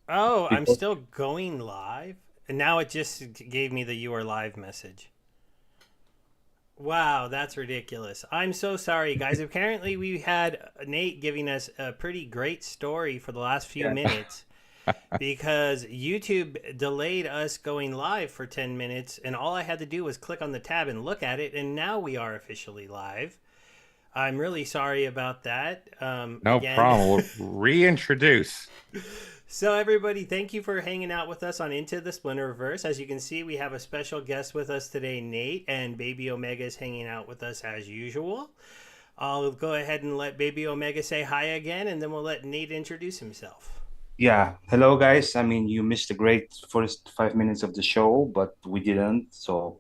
Oh, I'm Before, still going live, and now it just gave me the "you are live" message. Wow, that's ridiculous. I'm so sorry, guys. Apparently, we had Nate giving us a pretty great story for the last few yeah, minutes because YouTube delayed us going live for 10 minutes, and all I had to do was click on the tab and look at it, and now we are officially live. I'm really sorry about that. no Again, problem. We'll reintroduce. so, everybody, thank you for hanging out with us on Into the Splinterverse. As you can see, we have a special guest with us today, Nate, and Baby Omega is hanging out with us as usual. I'll go ahead and let Baby Omega say hi again, and then we'll let Nate introduce himself. Yeah, hello guys. I mean, you missed the great first 5 minutes of the show, but we didn't. So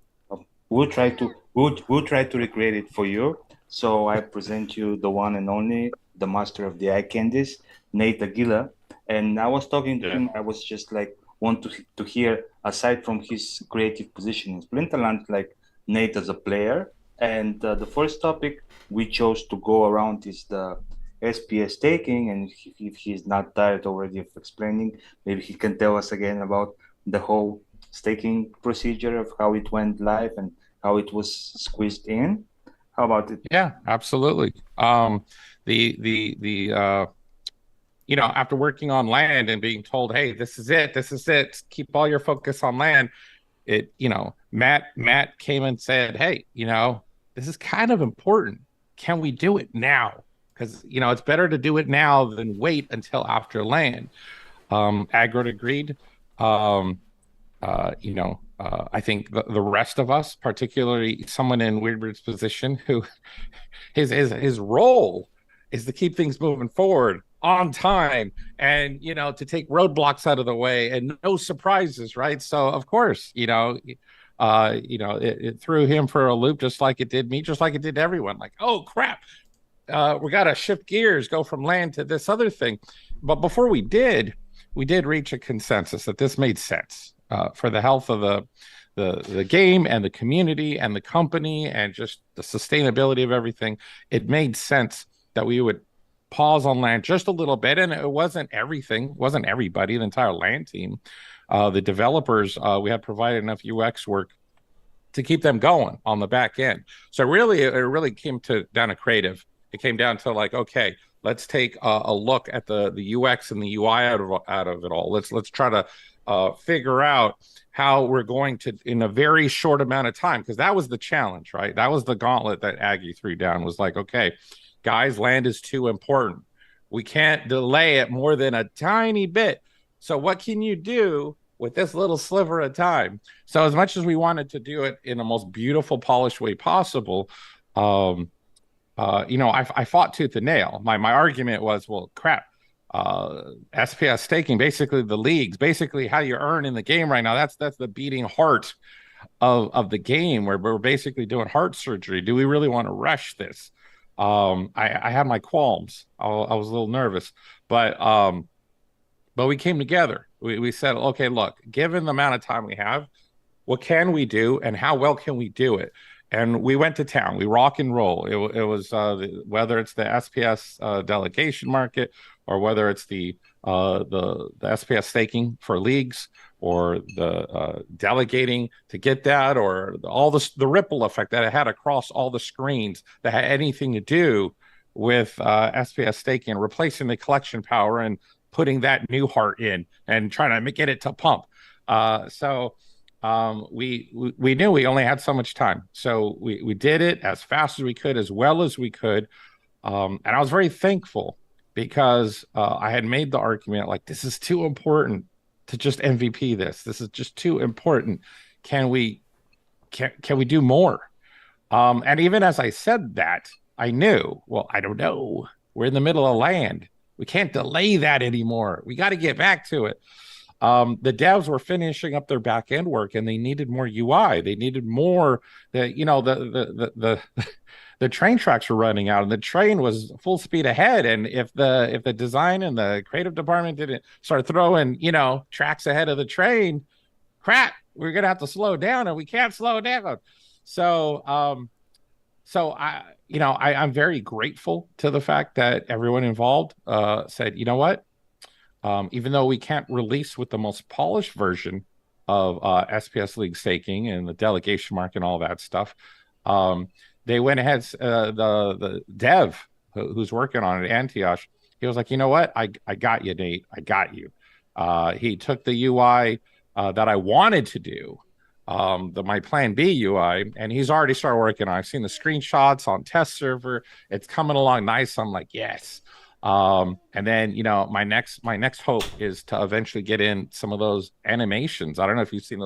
we'll try to recreate it for you. So I present you the one and only, the master of the eye candies, Nate Aguila. And I was talking to Yeah. him. I was just like want to hear aside from his creative position in Splinterland, like Nate as a player. And the first topic we chose to go around is the SPS taking, and if he's not tired already of explaining, maybe he can tell us again about the whole staking procedure of how it went live and how it was squeezed in. How about it? Yeah, absolutely. The after working on land and being told, hey, this is it, keep all your focus on land. Matt came and said, hey, this is kind of important. Can we do it now? Because it's better to do it now than wait until after land. Agrid agreed. I think the rest of us, particularly someone in Weirdbird's position, who his role is to keep things moving forward on time and to take roadblocks out of the way and no surprises, right? So of course, it threw him for a loop, just like it did me, just like it did everyone. Like, oh crap, we got to shift gears, go from land to this other thing. But before we did reach a consensus that this made sense for the health of the game and the community and the company and just the sustainability of everything. It made sense that we would pause on land just a little bit, and it wasn't everything, wasn't everybody, the entire land team. The developers, we had provided enough UX work to keep them going on the back end. So really, it really came down to creative. It came down to like, okay, let's take a look at the UX and the UI out of it all. Let's try to figure out how we're going to, in a very short amount of time, because that was the challenge, right? That was the gauntlet that Aggie threw down. Was like, okay, guys, land is too important. We can't delay it more than a tiny bit. So what can you do with this little sliver of time? So as much as we wanted to do it in the most beautiful, polished way possible, I fought tooth and nail. My argument was, well, crap. SPS staking, basically the leagues, basically how you earn in the game right now. That's the beating heart of the game, where we're basically doing heart surgery. Do we really want to rush this? I had my qualms. I was a little nervous, but we came together. We said, okay, look, given the amount of time we have, what can we do and how well can we do it? And we went to town. We rock and roll. It was whether it's the SPS delegation market or whether it's the SPS staking for leagues or the delegating to get that, or all the ripple effect that it had across all the screens that had anything to do with SPS staking, replacing the collection power and putting that new heart in and trying to get it to pump. We knew we only had so much time, so we did it as fast as we could, as well as we could, and I was very thankful because I had made the argument like, this is too important to just MVP this. This is just too important. Can we can we do more? And even as I said that, I knew, well, I don't know. We're in the middle of land. We can't delay that anymore. We got to get back to it. The devs were finishing up their back end work and they needed more UI. They needed more that, the train tracks were running out and the train was full speed ahead. And if the design and the creative department didn't start throwing, tracks ahead of the train, crap, we're gonna have to slow down and we can't slow down. So I'm very grateful to the fact that everyone involved said, you know what? even though we can't release with the most polished version of SPS League staking and the delegation market and all that stuff, they went ahead. The dev who's working on it, Antioch, he was like, you know what? I got you, Nate. I got you. He took the UI that I wanted to do, my plan B UI, and he's already started working on it. I've seen the screenshots on test server. It's coming along nice. I'm like, yes. And then, you know, my next hope is to eventually get in some of those animations. I don't know if you've seen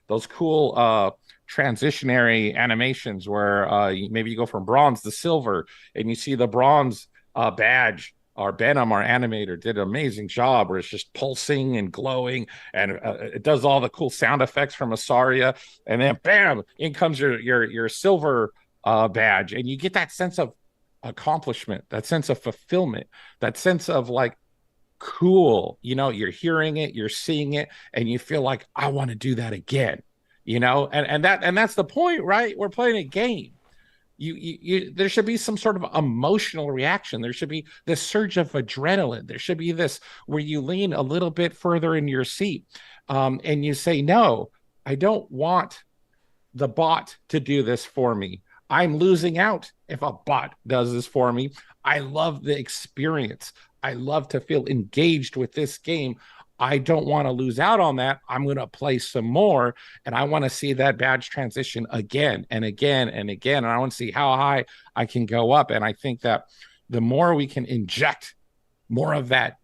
those cool transitionary animations where maybe you go from bronze to silver and you see the bronze badge. Our Benham, our animator, did an amazing job where it's just pulsing and glowing, and it does all the cool sound effects from Asaria, and then bam, in comes your silver badge, and you get that sense of accomplishment, that sense of fulfillment, that sense of like, cool, you know, you're hearing it, you're seeing it, and you feel like, I want to do that again, you know, and that's the point, right? We're playing a game. You there should be some sort of emotional reaction. There should be this surge of adrenaline. There should be this where you lean a little bit further in your seat, and you say, no, I don't want the bot to do this for me. I'm losing out if a bot does this for me. I love the experience. I love to feel engaged with this game. I don't want to lose out on that. I'm going to play some more, and I want to see that badge transition again and again and again. And I want to see how high I can go up. And I think that the more we can inject more of that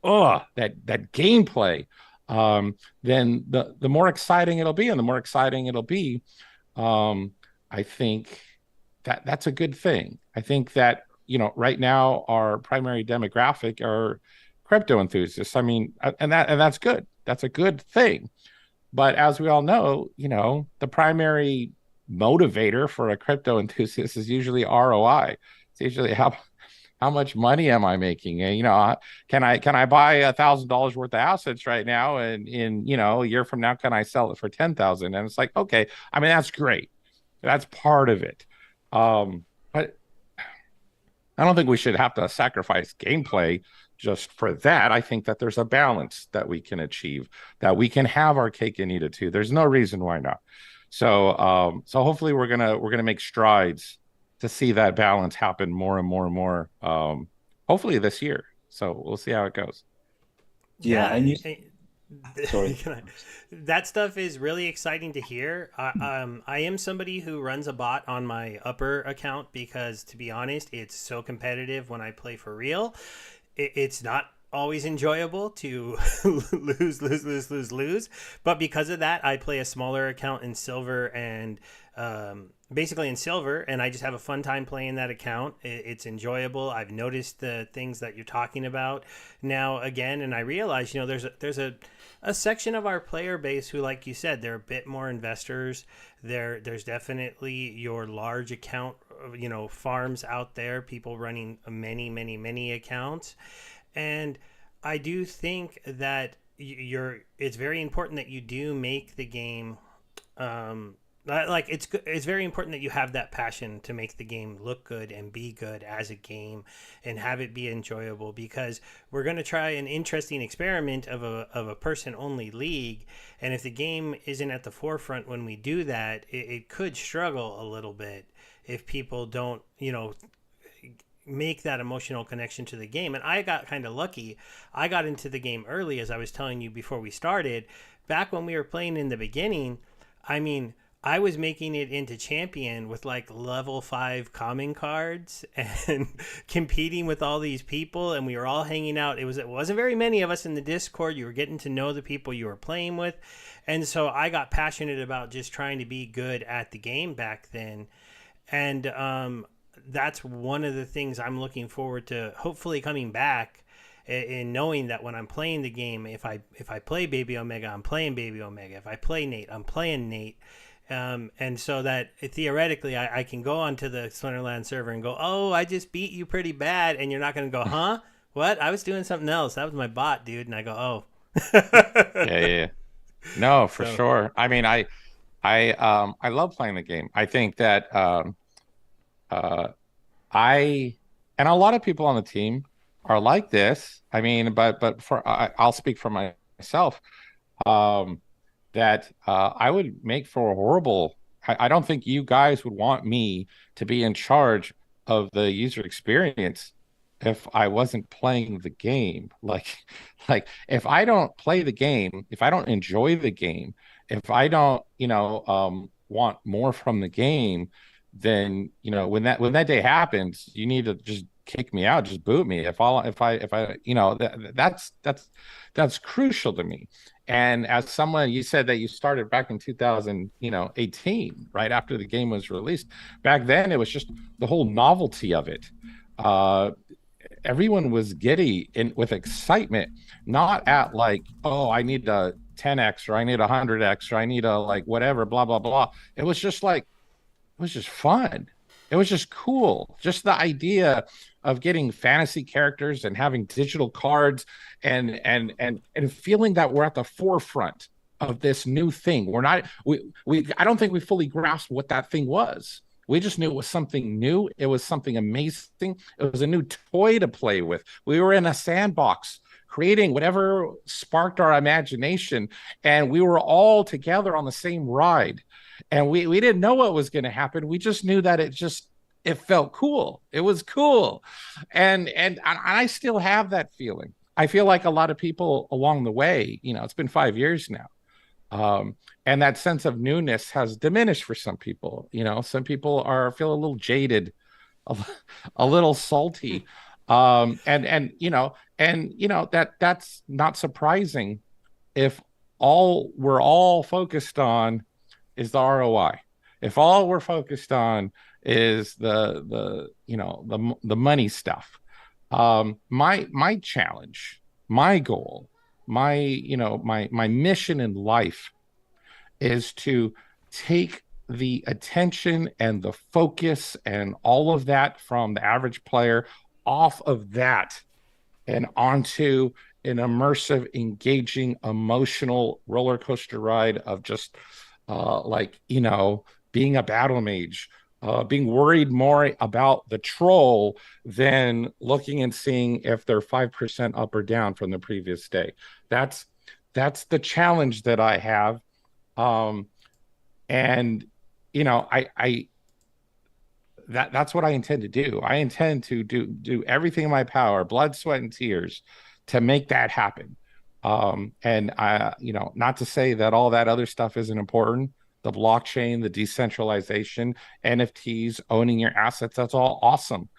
gameplay, then the more exciting it'll be. And the more exciting it'll be, I think that's a good thing. I think that, you know, right now our primary demographic are crypto enthusiasts. I mean, and that's good. That's a good thing. But as we all know, you know, the primary motivator for a crypto enthusiast is usually ROI. It's usually how much money am I making? And, you know, can I buy $1,000 worth of assets right now, and in, you know, a year from now, can I sell it for 10,000? And it's like, okay, I mean, that's great. That's part of it. But I don't think we should have to sacrifice gameplay just for that. I think that there's a balance that we can achieve, that we can have our cake and eat it too. There's no reason why not. So hopefully we're gonna make strides to see that balance happen more and more and more. Hopefully this year. So we'll see how it goes. Yeah, and sorry. That stuff is really exciting to hear. I am somebody who runs a bot on my upper account because, to be honest, it's so competitive when I play for real. It's not always enjoyable to lose. But because of that, I play a smaller account in silver and basically in silver, and I just have a fun time playing that account. It's enjoyable. I've noticed the things that you're talking about now again, and I realize, you know, there's a section of our player base who, like you said, they're a bit more investors. There's definitely your large account, you know, farms out there, people running many accounts. And I do think that it's very important that you do make the game, it's very important that you have that passion to make the game look good and be good as a game and have it be enjoyable, because we're going to try an interesting experiment of a person only league, and if the game isn't at the forefront when we do that, it could struggle a little bit if people don't, you know, make that emotional connection to the game. And I got kind of lucky. I got into the game early, as I was telling you before we started. Back when we were playing in the beginning, I mean, I was making it into champion with like level 5 common cards and competing with all these people, and we were all hanging out. It wasn't very many of us in the Discord. You were getting to know the people you were playing with. And so I got passionate about just trying to be good at the game back then. And that's one of the things I'm looking forward to hopefully coming back, in knowing that when I'm playing the game, if I play Baby Omega, I'm playing Baby Omega. If I play Nate, I'm playing Nate. And so that theoretically I can go onto the Splinterland server and go, oh, I just beat you pretty bad. And you're not going to go, huh? What? I was doing something else. That was my bot, dude. And I go, oh. Yeah. No, for sure. I mean, I love playing the game. I think that and a lot of people on the team are like this. I mean, but I'll speak for myself. Um, that I would make for a horrible. I don't think you guys would want me to be in charge of the user experience if I wasn't playing the game. Like if I don't play the game, if I don't enjoy the game, if I don't, want more from the game, then when that day happens, you need to just kick me out, just boot me. If I, that's crucial to me. And as someone, you said that you started back in 2018, right after the game was released. Back then, it was just the whole novelty of it. Uh, Everyone was giddy in with excitement, not at like, oh, I need a 10x or I need a 100x or I need a like whatever, blah blah blah. It was just like it was just fun. It was just cool. Just the idea of getting fantasy characters and having digital cards and feeling that we're at the forefront of this new thing. We're not we I don't think we fully grasped what that thing was. We just knew it was something new. It was something amazing. It was a new toy to play with. We were in a sandbox creating whatever sparked our imagination, and we were all together on the same ride, and we didn't know what was going to happen. We just knew that it felt cool. It was cool. And I still have that feeling. I feel like a lot of people along the way, it's been 5 years now. And that sense of newness has diminished for some people. Some people feel a little jaded, a, a little salty. That's not surprising if all we're all focused on is the ROI. If all we're focused on is the money stuff. My challenge, my goal, my mission in life is to take the attention and the focus and all of that from the average player off of that and onto an immersive, engaging, emotional roller coaster ride of just being a battle mage, being worried more about the troll than looking and seeing if they're 5% up or down from the previous day. That's the challenge that I have. And I that's what I intend to do. I intend to do everything in my power, blood, sweat, and tears, to make that happen. And not to say that all that other stuff isn't important. The blockchain, the decentralization, NFTs, owning your assets, that's all awesome.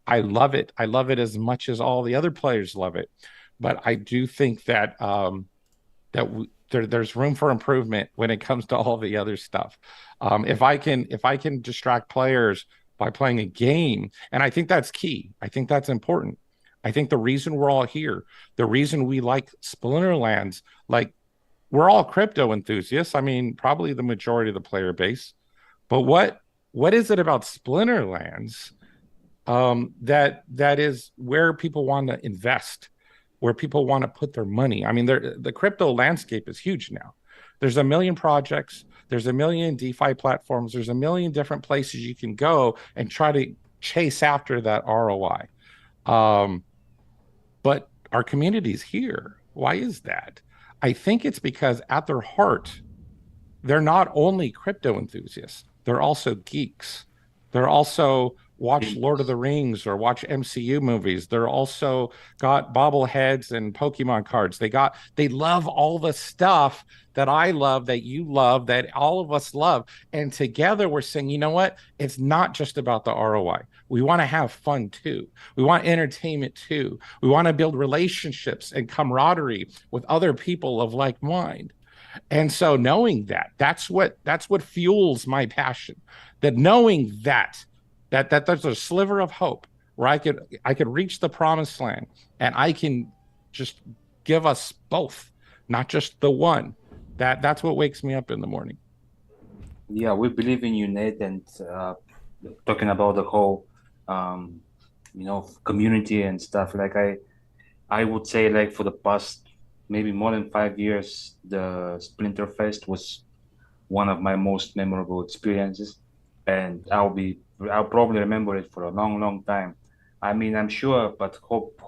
I love it. I love it as much as all the other players love it. But I do think that there's room for improvement when it comes to all the other stuff. If I can distract players by playing a game, and I think that's key. I think that's important. I think the reason we're all here, the reason we like Splinterlands, like we're all crypto enthusiasts. I mean, probably the majority of the player base. But what is it about Splinterlands that is where people want to invest, where people want to put their money? I mean, the crypto landscape is huge now. There's a million projects. There's a million DeFi platforms. There's a million different places you can go and try to chase after that ROI. But our community's here. Why is that? I think it's because at their heart, they're not only crypto enthusiasts, they're also geeks. They're also watch Lord of the Rings or watch MCU movies. They're also got bobbleheads and Pokemon cards. They love all the stuff that I love, that you love, that all of us love. And together we're saying, you know what? It's not just about the ROI. We want to have fun too. We want entertainment too. We want to build relationships and camaraderie with other people of like mind. And so knowing that's what fuels my passion. That knowing that there's a sliver of hope where I could reach the promised land, and I can just give us both, not just the one. That's what wakes me up in the morning. Yeah, we believe in you, Nate, and talking about the whole community and stuff. Like I would say, like, for the past maybe more than 5 years, the Splinterfest was one of my most memorable experiences, and I'll probably remember it for a long, long time. I mean, I'm sure, but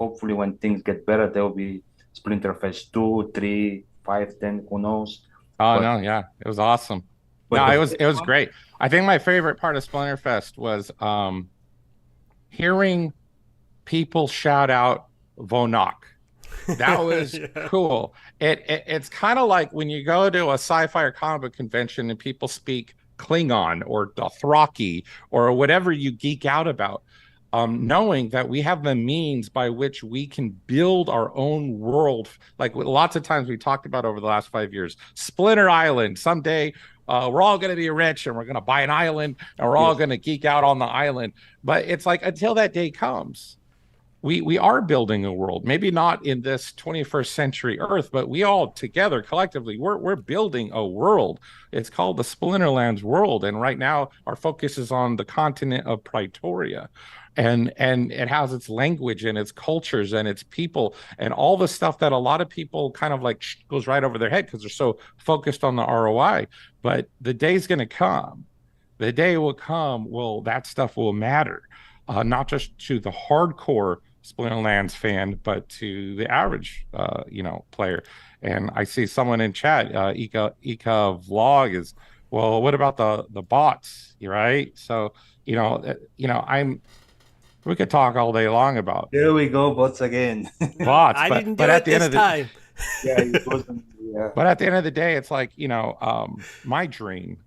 hopefully when things get better, there will be Splinterfest 2, 3, 5, 10, who knows? Oh But no, yeah, it was awesome. but No, the it first was one, great. I think my favorite part of Splinterfest was hearing people shout out Vonak. That was Yeah. cool. It's kind of like when you go to a sci-fi or comic book convention and people speak Klingon or Dothraki or whatever you geek out about, knowing that we have the means by which we can build our own world. Like lots of times we talked about over the last 5 years, Splinter Island. Someday we're all going to be rich and we're going to buy an island and we're all yes, going to geek out on the island. But it's like until that day comes, we are building a world, maybe not in this 21st century earth, but we all together collectively we're building a world. It's called the Splinterlands world, and right now our focus is on the continent of Pretoria, and it has its language and its cultures and its people and all the stuff that a lot of people kind of like goes right over their head because they're so focused on the ROI. But the day's going to come, the day will come, well, that stuff will matter, not just to the hardcore Splinterlands fan, but to the average, player. And I see someone in chat, Ika Vlog is, well, what about the bots, right? So, we could talk all day long about there we go, bots again. bots, I didn't but do at it the end this of the time. Yeah, it wasn't. Yeah, but at the end of the day, it's like, my dream,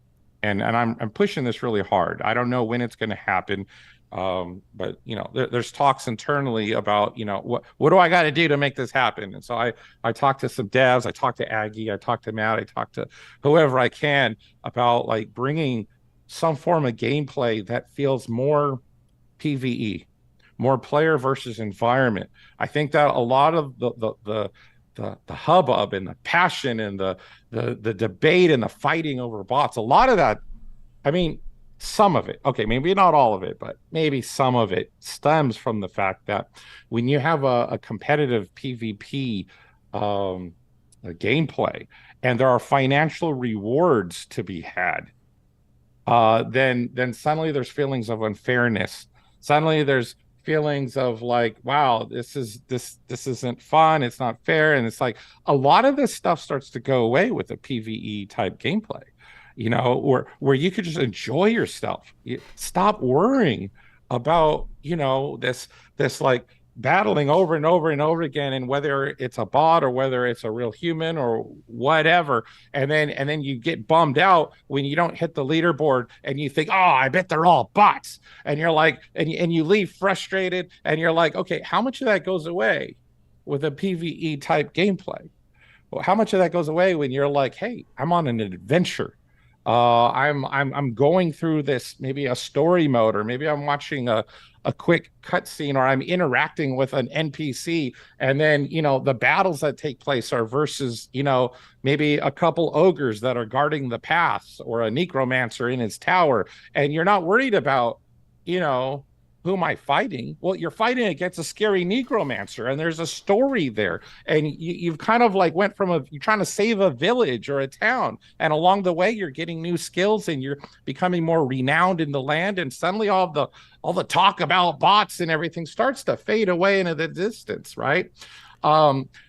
and I'm pushing this really hard. I don't know when it's going to happen. But there's talks internally about, what do I got to do to make this happen? And so I talked to some devs, I talked to Aggie, I talked to Matt, I talked to whoever I can about like bringing some form of gameplay that feels more PvE, more player versus environment. I think that a lot of the hubbub and the passion and the debate and the fighting over bots, a lot of that, I mean, some of it, okay, maybe not all of it, but maybe some of it stems from the fact that when you have a competitive PvP a gameplay and there are financial rewards to be had, then suddenly there's feelings of unfairness. Suddenly there's feelings of like, wow, this isn't fun, it's not fair. And it's like a lot of this stuff starts to go away with a PvE type gameplay, where you could just enjoy yourself. Stop worrying about, this like battling over and over and over again, and whether it's a bot or whether it's a real human or whatever. And then you get bummed out when you don't hit the leaderboard and you think, oh, I bet they're all bots. And you're like, and you leave frustrated and you're like, okay, how much of that goes away with a PvE type gameplay? Well, how much of that goes away when you're like, hey, I'm on an adventure. I'm going through this, maybe a story mode, or maybe I'm watching a quick cutscene, or I'm interacting with an NPC, and then the battles that take place are versus maybe a couple ogres that are guarding the paths, or a necromancer in his tower, and you're not worried about who am I fighting? Well, you're fighting against a scary necromancer, and there's a story there. And you've kind of like went from you're trying to save a village or a town, and along the way you're getting new skills and you're becoming more renowned in the land. And suddenly all the talk about bots and everything starts to fade away into the distance, right?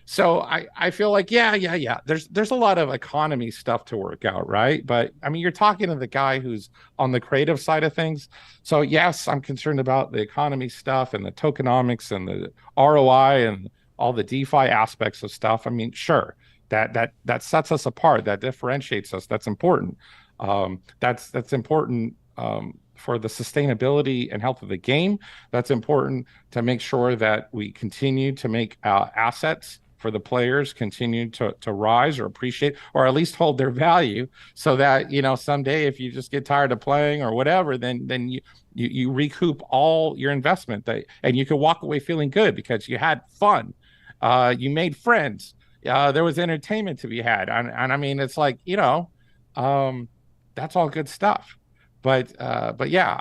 So I feel like, yeah. There's a lot of economy stuff to work out, right? But I mean, you're talking to the guy who's on the creative side of things. So yes, I'm concerned about the economy stuff and the tokenomics and the ROI and all the DeFi aspects of stuff. I mean, sure, that sets us apart, that differentiates us. That's important. That's important for the sustainability and health of the game. That's important to make sure that we continue to make assets for the players continue to rise or appreciate, or at least hold their value, so that someday if you just get tired of playing or whatever, then you recoup all your investment, and you can walk away feeling good because you had fun, you made friends, there was entertainment to be had, and I mean, it's like that's all good stuff. But yeah,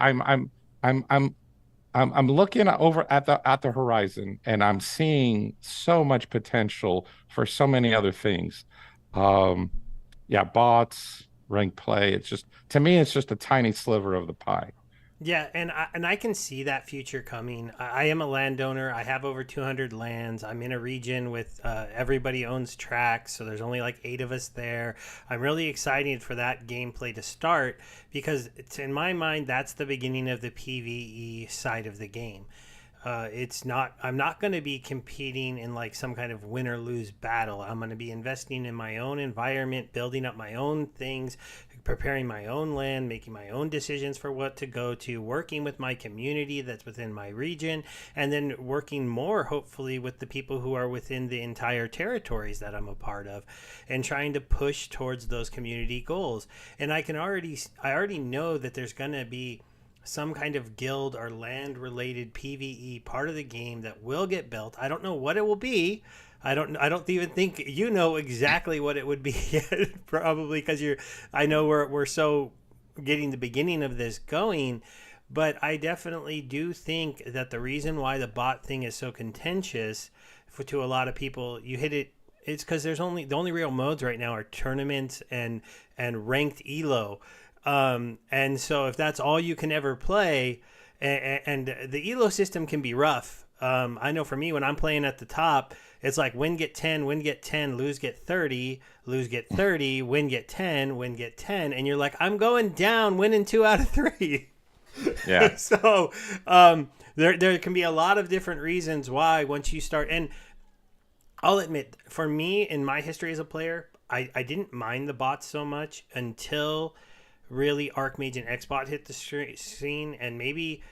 I'm looking over at the horizon, and I'm seeing so much potential for so many other things. Yeah, bots, ranked play. It's just, to me, it's just a tiny sliver of the pie. Yeah, and I can see that future coming. I am a landowner. I have over 200 lands. I'm in a region with everybody owns tracks, so there's only like 8 of us there. I'm really excited for that gameplay to start because it's in my mind that's the beginning of the PvE side of the game. It's not. I'm not going to be competing in like some kind of win or lose battle. I'm going to be investing in my own environment, building up my own things, preparing my own land, making my own decisions for what to go to, working with my community that's within my region, and then working more, hopefully, with the people who are within the entire territories that I'm a part of, and trying to push towards those community goals. And I already know that there's going to be some kind of guild or land related PvE part of the game that will get built. I don't know what it will be. I don't even think you know exactly what it would be yet, probably because I know we're so getting the beginning of this going, but I definitely do think that the reason why the bot thing is so contentious to a lot of people, you hit it, it's because the only real modes right now are tournaments and ranked elo. And so if that's all you can ever play, and the elo system can be rough. I know for me, when I'm playing at the top, it's like win get 10, win get 10, lose get 30, lose get 30, win get 10, win get 10. And you're like, I'm going down, winning 2 out of 3. Yeah. So there can be a lot of different reasons why once you start. And I'll admit, for me, in my history as a player, I didn't mind the bots so much until really Archmage and Xbot hit the scene, and maybe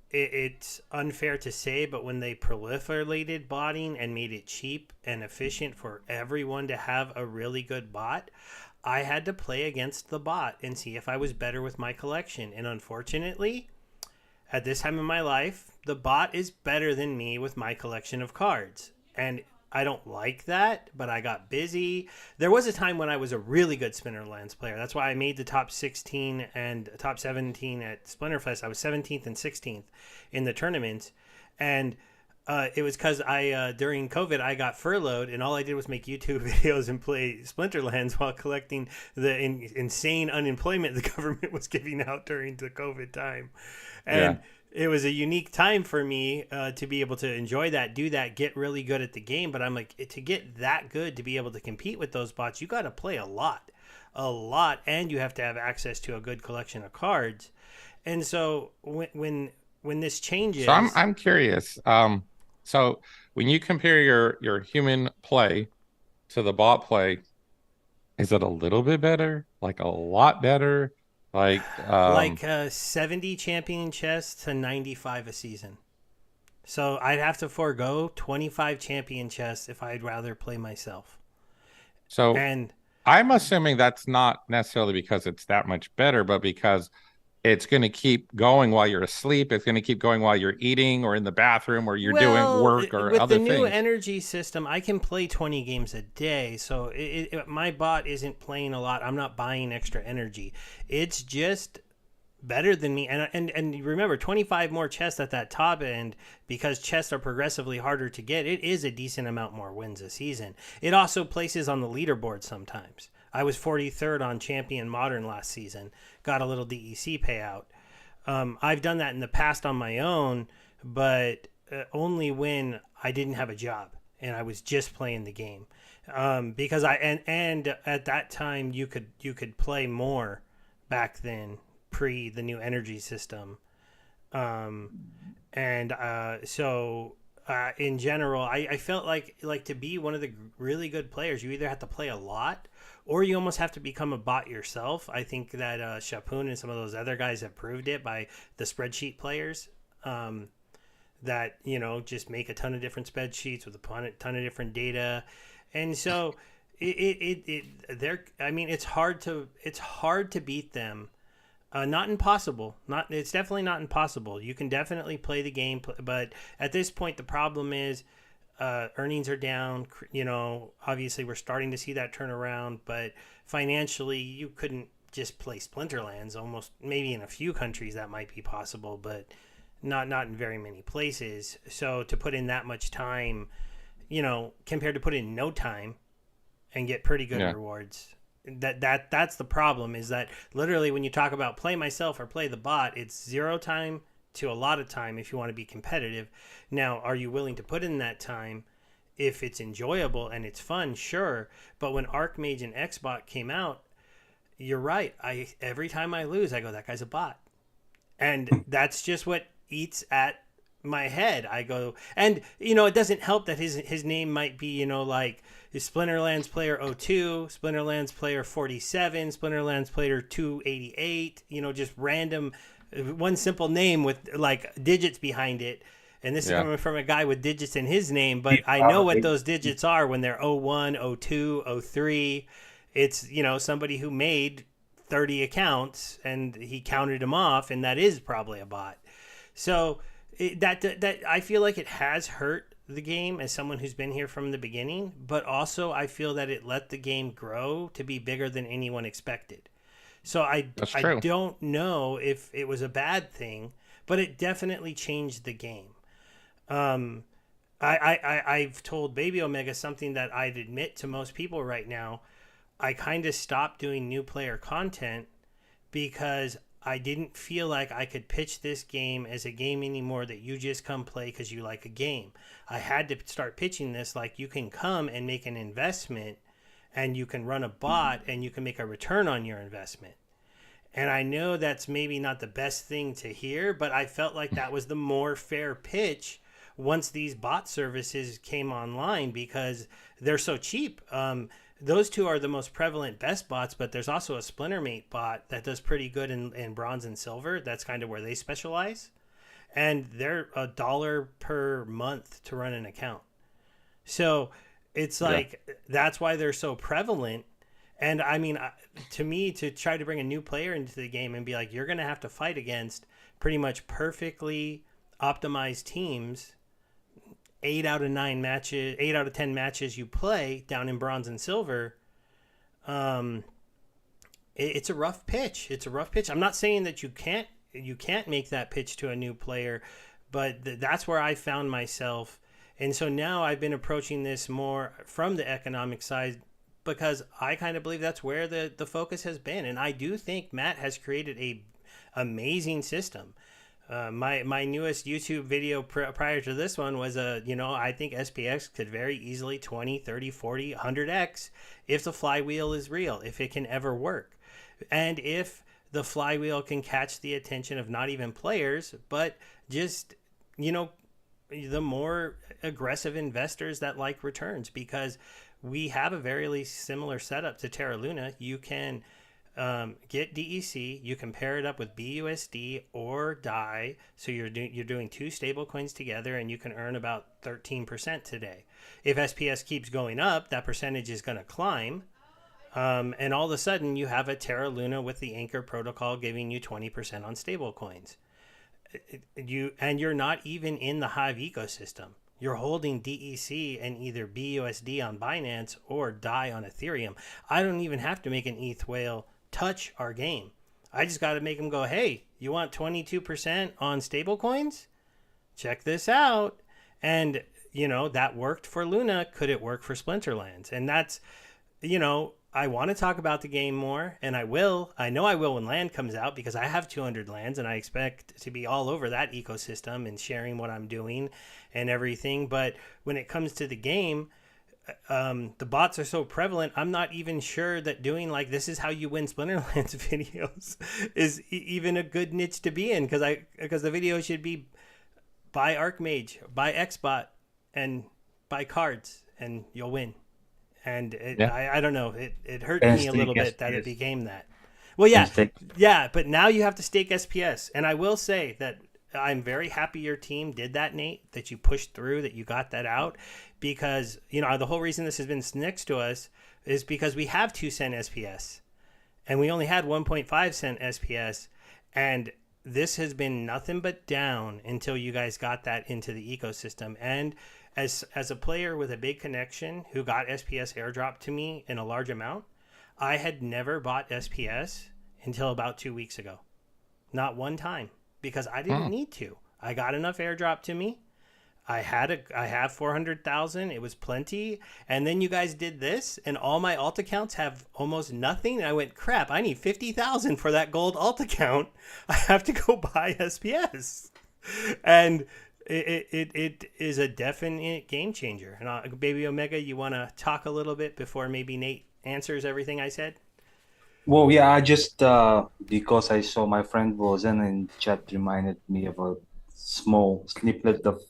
it's unfair to say, but when they proliferated botting and made it cheap and efficient for everyone to have a really good bot, I had to play against the bot and see if I was better with my collection. And unfortunately, at this time in my life, the bot is better than me with my collection of cards. And I don't like that, but I got busy. There was a time when I was a really good Splinterlands player. That's why I made the top 16 and top 17 at Splinterfest. I was 17th and 16th in the tournaments. And it was because during COVID, I got furloughed, and all I did was make YouTube videos and play Splinterlands while collecting the insane unemployment the government was giving out during the COVID time. And it was a unique time for me to be able to enjoy that, do that, get really good at the game. But I'm like, to get that good, to be able to compete with those bots, you got to play a lot, and you have to have access to a good collection of cards. And so when this changes, So I'm curious. So when you compare your human play to the bot play, is it a little bit better? Like a lot better? Like 70 champion chests to 95 a season. So I'd have to forego 25 champion chests if I'd rather play myself. So And I'm assuming that's not necessarily because it's that much better, but because it's going to keep going while you're asleep. It's going to keep going while you're eating or in the bathroom or you're doing work or with other the new things. energy system, I can play 20 games a day. So my bot isn't playing a lot. I'm not buying extra energy. It's just better than me. And remember, 25 more chests at that top end, because chests are progressively harder to get. It is a decent amount more wins a season. It also places on the leaderboard sometimes. I was 43rd on Champion Modern last season. Got a little DEC payout. I've done that in the past on my own, but only when I didn't have a job and I was just playing the game. Because and at that time you could play more back then, pre the new energy system. So in general, I felt like to be one of the really good players, you either have to play a lot or you almost have to become a bot yourself. I think that Shapoon and some of those other guys have proved it by the spreadsheet players that, just make a ton of different spreadsheets with a ton of different data. And so it's hard to beat them. Not impossible. It's definitely not impossible. You can definitely play the game, but at this point, the problem is earnings are down. Obviously, we're starting to see that turn around, but financially, you couldn't just play Splinterlands. Almost, maybe in a few countries that might be possible, but not in very many places. So to put in that much time, compared to put in no time and get pretty good rewards, that's the problem, is that literally when you talk about play myself or play the bot, it's 0 time to a lot of time if you want to be competitive. Now, are you willing to put in that time if it's enjoyable and it's fun? Sure. But when Archmage and Xbot came out, you're right. Every time I lose, I go, that guy's a bot. And that's just what eats at my head. I go, and it doesn't help that his name might be, like Splinterlands player 02, Splinterlands player 47, Splinterlands player 288, just random, one simple name with like digits behind it. And this is coming from a guy with digits in his name, but I know what those digits are when they're 01, 02, 03. It's, somebody who made 30 accounts and he counted them off, and that is probably a bot. So that I feel like it has hurt the game as someone who's been here from the beginning, but also I feel that it let the game grow to be bigger than anyone expected. So I don't know if it was a bad thing, but it definitely changed the game. I've told Baby Omega something that I'd admit to most people right now. I kind of stopped doing new player content because I didn't feel like I could pitch this game as a game anymore that you just come play because you like a game. I had to start pitching this like you can come and make an investment and you can run a bot and you can make a return on your investment. And I know that's maybe not the best thing to hear, but I felt like that was the more fair pitch once these bot services came online because they're so cheap. Those two are the most prevalent best bots, but there's also a Splintermate bot that does pretty good in bronze and silver. That's kind of where they specialize. And they're $1 per month to run an account. So it's like, that's why they're so prevalent. And I mean, to me, to try to bring a new player into the game and be like, you're going to have to fight against pretty much perfectly optimized teams 8 out of 10 matches you play down in bronze and silver, it's a rough pitch. I'm not saying that you can't make that pitch to a new player, but that's where I found myself. And so now I've been approaching this more from the economic side because I kind of believe that's where the focus has been. And I do think Matt has created a amazing system. My newest YouTube video prior to this one was I think SPX could very easily 20, 30, 40, 100x if the flywheel is real, if it can ever work. And if the flywheel can catch the attention of not even players, but just, the more aggressive investors that like returns, because we have a very similar setup to Terra Luna. You can get DEC, you can pair it up with BUSD or DAI, so you're doing two stable coins together, and you can earn about 13% today. If SPS keeps going up, that percentage is going to climb, and all of a sudden you have a Terra Luna with the Anchor protocol giving you 20% on stable coins. You're not even in the Hive ecosystem. You're holding DEC and either BUSD on Binance or DAI on Ethereum. I don't even have to make an ETH whale touch our game. I just got to make them go, hey, you want 22% on stable coins? Check this out. And, that worked for Luna. Could it work for Splinterlands? And that's, I want to talk about the game more, and I will. I know I will when land comes out because I have 200 lands, and I expect to be all over that ecosystem and sharing what I'm doing and everything. But when it comes to the game, the bots are so prevalent, I'm not even sure that doing like this is how you win Splinterlands videos is even a good niche to be in, because the video should be buy Archmage, buy Xbot, and buy cards, and you'll win. And I don't know, it hurt me a little bit that it became that. Well, yeah, but now you have to stake SPS, and I will say that I'm very happy your team did that, Nate, that you pushed through, that you got that out, because, the whole reason this has been next to us is because we have 2 cent SPS and we only had 1.5 cent SPS. And this has been nothing but down until you guys got that into the ecosystem. And as a player with a big connection who got SPS airdropped to me in a large amount, I had never bought SPS until about 2 weeks ago. Not one time, because I didn't need to. I got enough airdrop to me. I have 400,000. It was plenty. And then you guys did this, and all my alt accounts have almost nothing. And I went, crap, I need 50,000 for that gold alt account. I have to go buy SPS. And it is a definite game changer. And Baby Omega, you want to talk a little bit before maybe Nate answers everything I said? Well, yeah, I just because I saw my friend was in chat reminded me of a small snippet of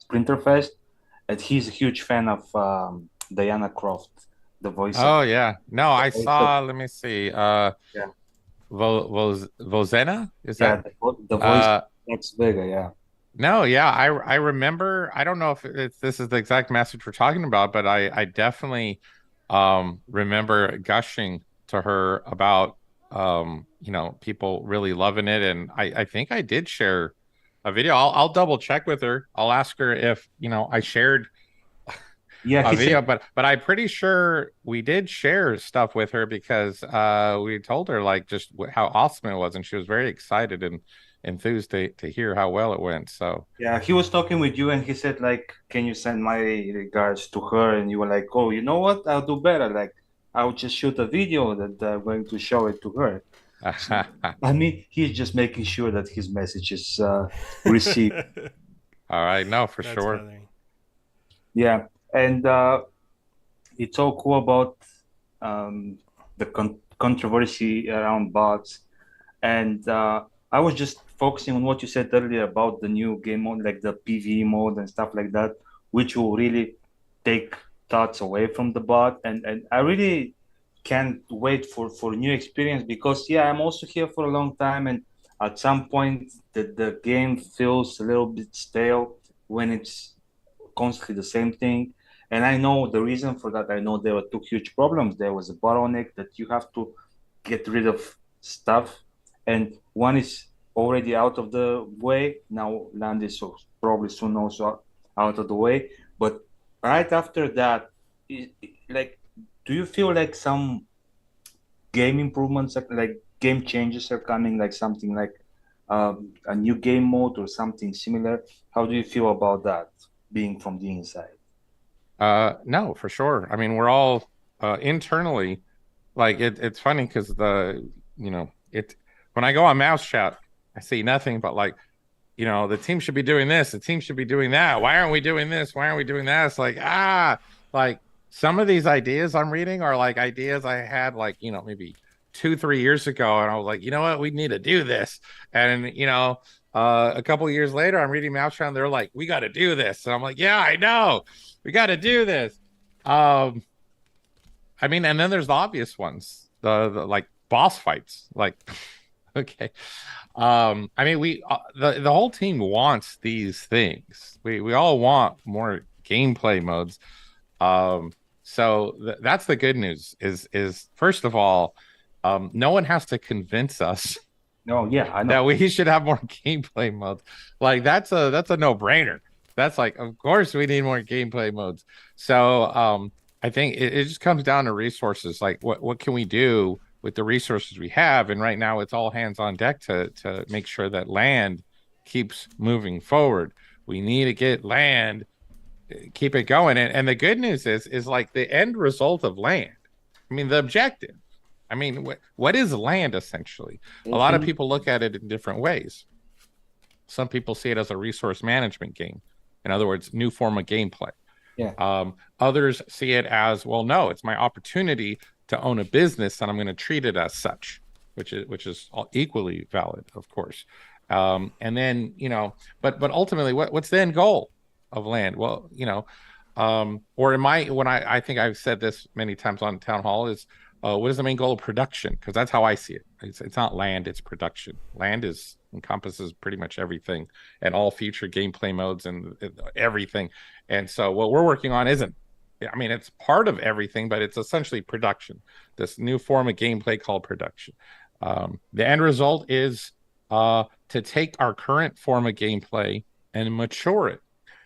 Splinterverse, and he's a huge fan of Diana Croft, the voice Oh of yeah. No, the I voice saw, of let me see. yeah Vozena? Is yeah that the voice uh of Max Vega, yeah. no, yeah, I remember. I don't know if this is the exact message we're talking about, but I definitely remember gushing to her about people really loving it, and I think I did share a video. I'll double check with her. I'll ask her if I shared Yeah, a he video, said, but I'm pretty sure we did share stuff with her because we told her like just how awesome it was, and she was very excited and enthused to hear how well it went. So yeah, he was talking with you, and he said like, "Can you send my regards to her?" And you were like, "Oh, you know what? I'll do better. Like, I'll just shoot a video that I'm going to show it to her." So, I mean, he's just making sure that his message is received. all right, no, for That's sure. funny. Yeah, and it's all cool about the controversy around bots. And I was just focusing on what you said earlier about the new game mode, like the PvE mode and stuff like that, which will really take thoughts away from the bot. And I really can't wait for new experience because yeah, I'm also here for a long time, and at some point the game feels a little bit stale when it's constantly the same thing. And I know the reason for that. I know there were two huge problems. There was a bottleneck that you have to get rid of stuff, and one is already out of the way. Now land is probably soon also out of the way. But right after that, like, do you feel like some game improvements, like game changes are coming, like something like a new game mode or something similar? How do you feel about that, being from the inside? No, for sure. I mean, we're all internally like it's funny because it when I go on mouse chat, I see nothing but like, the team should be doing this, the team should be doing that. Why aren't we doing this? Why aren't we doing that? It's like, like some of these ideas I'm reading are like ideas I had like, maybe 2, 3 years ago. And I was like, you know what, we need to do this. And a couple of years later, I'm reading Mousetrap and they're like, we got to do this. And I'm like, yeah, I know. We got to do this. I mean, and then there's the obvious ones, the like boss fights. Like, okay. I mean, the whole team wants these things. We all want more gameplay modes. So that's the good news is first of all, no one has to convince us No, yeah, I that know. we should have more gameplay modes. Like that's a no-brainer. That's like, of course we need more gameplay modes. So I think it just comes down to resources. Like what can we do with the resources we have? And right now it's all hands on deck to make sure that land keeps moving forward. We need to get land, keep it going. And the good news is like the end result of land. I mean, the objective. I mean, what is land essentially? A lot of people look at it in different ways. Some people see it as a resource management game. In other words, new form of gameplay. Yeah. Others see it as, well, no, it's my opportunity to own a business, and I'm going to treat it as such, which is equally valid, of course. And then but ultimately, what's the end goal of land? Well, or when I think I've said this many times on Town Hall is, what is the main goal of production? Because that's how I see it. It's not land, it's production. Land encompasses pretty much everything and all future gameplay modes and everything. And so what we're working on isn't, I mean, it's part of everything, but it's essentially production, this new form of gameplay called production. The end result is to take our current form of gameplay and mature it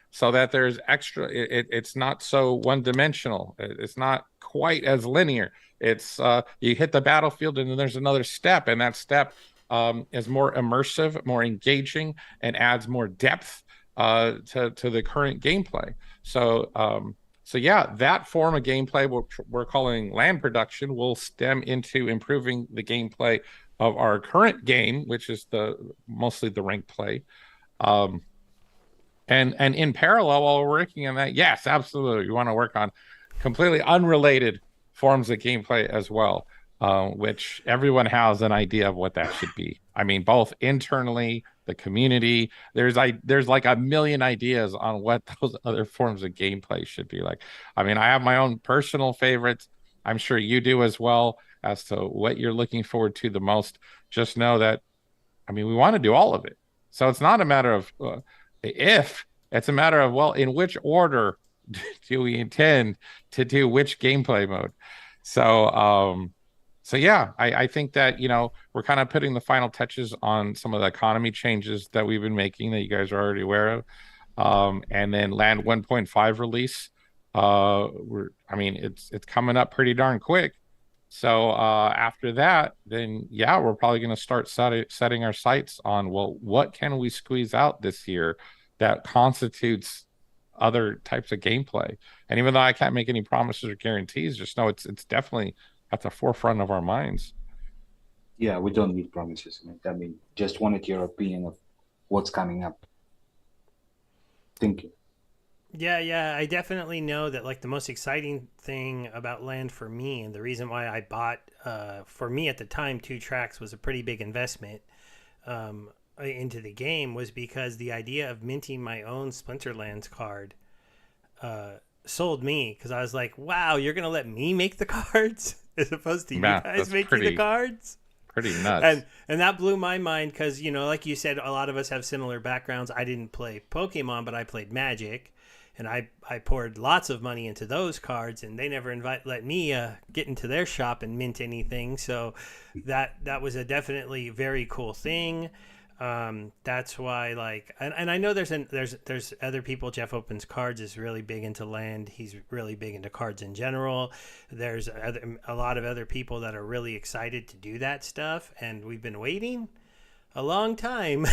so that there's extra, it's not so one-dimensional. It's not quite as linear. It's you hit the battlefield and then there's another step, and that step is more immersive, more engaging, and adds more depth to the current gameplay. So so yeah, that form of gameplay, which we're calling land production, will stem into improving the gameplay of our current game, which is mostly the ranked play. Um, and in parallel, while we're working on that, yes, absolutely, we want to work on completely unrelated forms of gameplay as well, which everyone has an idea of what that should be. I mean, both internally, the community, there's like a million ideas on what those other forms of gameplay should be like. I mean, I have my own personal favorites. I'm sure you do as well, as to what you're looking forward to the most. Just know that, I mean, we want to do all of it. So it's not a matter of if, it's a matter of, well, in which order do we intend to do which gameplay mode? So, so yeah, I think that, you know, we're kind of putting the final touches on some of the economy changes that we've been making that you guys are already aware of. And then Land 1.5 release. I mean, it's coming up pretty darn quick. So after that, then yeah, we're probably going to start setting our sights on, well, what can we squeeze out this year that constitutes other types of gameplay. And even though I can't make any promises or guarantees, just know it's definitely at the forefront of our minds. Yeah, we don't need promises. I mean, just wanted your opinion of what's coming up. Thank you. Yeah, I definitely know that like the most exciting thing about land for me, and the reason why I bought, for me at the time, 2 tracks was a pretty big investment into the game, was because the idea of minting my own Splinterlands card sold me, because I was like, wow, you're gonna let me make the cards as opposed to you guys making the cards. Pretty nuts. And that blew my mind, because, you know, like you said, a lot of us have similar backgrounds. I didn't play Pokemon, but I played Magic, and I poured lots of money into those cards, and they never let me get into their shop and mint anything. So that was a definitely very cool thing. That's why, like, and I know there's other people. Jeff Opens Cards is really big into land. He's really big into cards in general. There's a lot of other people that are really excited to do that stuff, and we've been waiting a long time.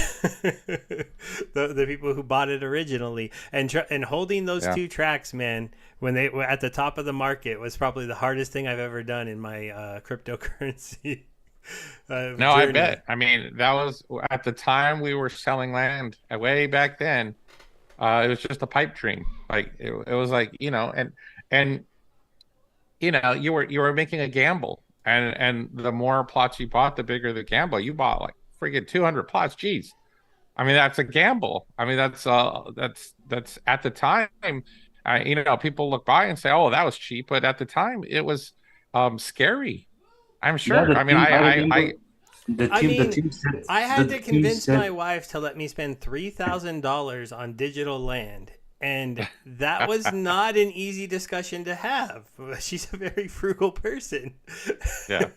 the people who bought it originally, and holding those 2 tracks, man, when they were at the top of the market, was probably the hardest thing I've ever done in my cryptocurrency. No, journey. I bet. I mean, that was at the time we were selling land way back then. It was just a pipe dream. Like it was like, you know, and you know, you were making a gamble, and the more plots you bought, the bigger the gamble. You bought like friggin' 200 plots. Jeez. I mean, that's a gamble. I mean, that's at the time, you know, people look by and say, oh, that was cheap. But at the time it was scary. I'm sure. Yeah, I mean, I had to convince my wife to let me spend $3,000 on digital land, and that was not an easy discussion to have. She's a very frugal person. Yeah.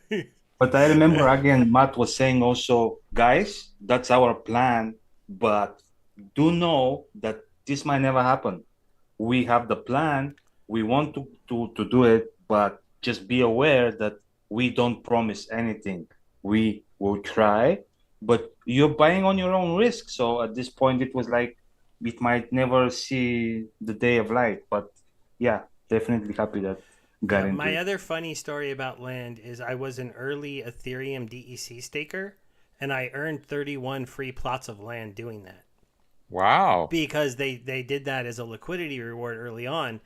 But I remember, again, Matt was saying also, guys, that's our plan, but do know that this might never happen. We have the plan. We want to do it, but just be aware that we don't promise anything. We will try, but you're buying on your own risk. So at this point, it was like, it might never see the day of light. But yeah, definitely happy that got into my it. other funny story about land is I was an early Ethereum DEC staker, and I earned 31 free plots of land doing that. Wow. Because they did that as a liquidity reward early on.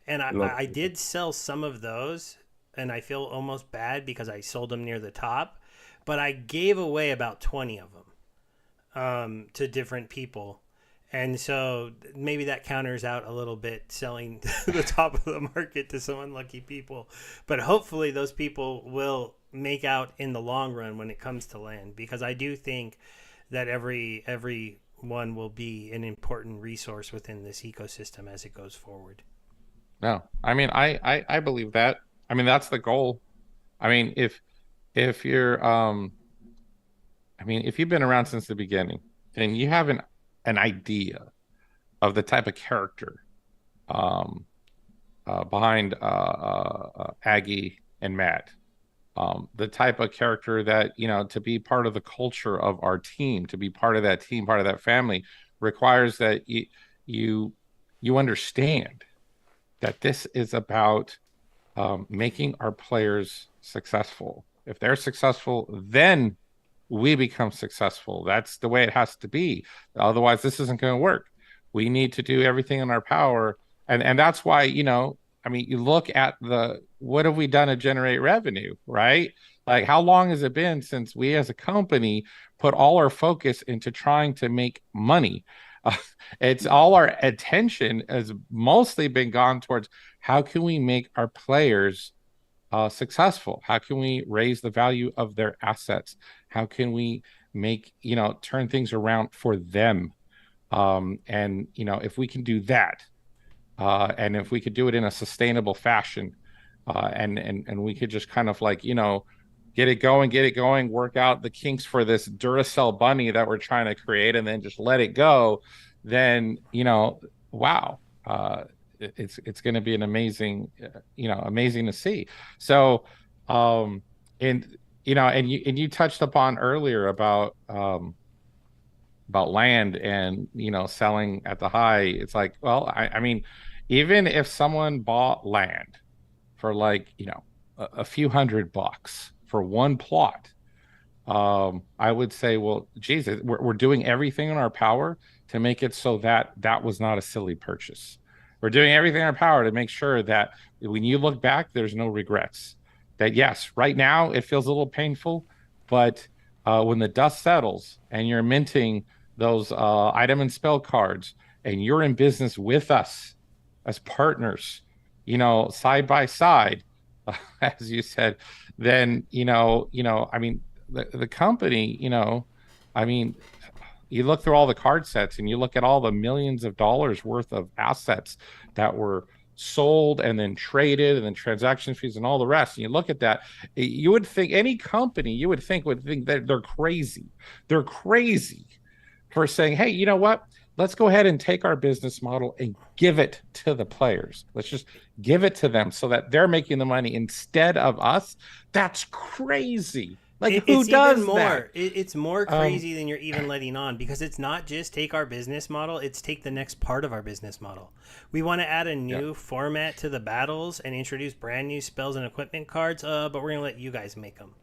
And I did sell some of those, and I feel almost bad because I sold them near the top, but I gave away about 20 of them to different people. And so maybe that counters out a little bit, selling the top of the market to some unlucky people. But hopefully those people will make out in the long run when it comes to land, because I do think that every one will be an important resource within this ecosystem as it goes forward. No, I mean, I believe that. I mean, that's the goal. I mean, if you're, I mean, if you've been around since the beginning and you have an idea of the type of character behind Aggie and Matt, the type of character that, you know, to be part of the culture of our team, to be part of that team, part of that family, requires that you understand that this is about making our players successful. If they're successful, then we become successful. That's the way it has to be. Otherwise, this isn't going to work. We need to do everything in our power. And that's why, I mean, you look at what have we done to generate revenue, right? Like, how long has it been since we as a company put all our focus into trying to make money? It's all our attention has mostly been gone towards how can we make our players successful? How can we raise the value of their assets? How can we make, turn things around for them? And, if we can do that, and if we could do it in a sustainable fashion, and we could just kind of like, get it going, work out the kinks for this Duracell bunny that we're trying to create, and then just let it go, then, wow. It's going to be an amazing, amazing to see. So, and you touched upon earlier about land and selling at the high. It's like, well, I mean, even if someone bought land for like a few $100 for one plot, I would say, well, Jesus, we're doing everything in our power to make it so that was not a silly purchase. We're doing everything in our power to make sure that when you look back, there's no regrets. That yes, right now it feels a little painful, but when the dust settles and you're minting those item and spell cards, and you're in business with us as partners, side by side, as you said, then I mean, the company, I mean, you look through all the card sets and you look at all the millions of dollars worth of assets that were sold and then traded and then transaction fees and all the rest. And you look at that, you would think any company would think that they're crazy. They're crazy for saying, hey, you know what? Let's go ahead and take our business model and give it to the players. Let's just give it to them so that they're making the money instead of us. That's crazy. Like, who does even more that? It's more crazy than you're even letting on, because it's not just take our business model, it's take the next part of our business model. We want to add a new format to the battles and introduce brand new spells and equipment cards, but we're going to let you guys make them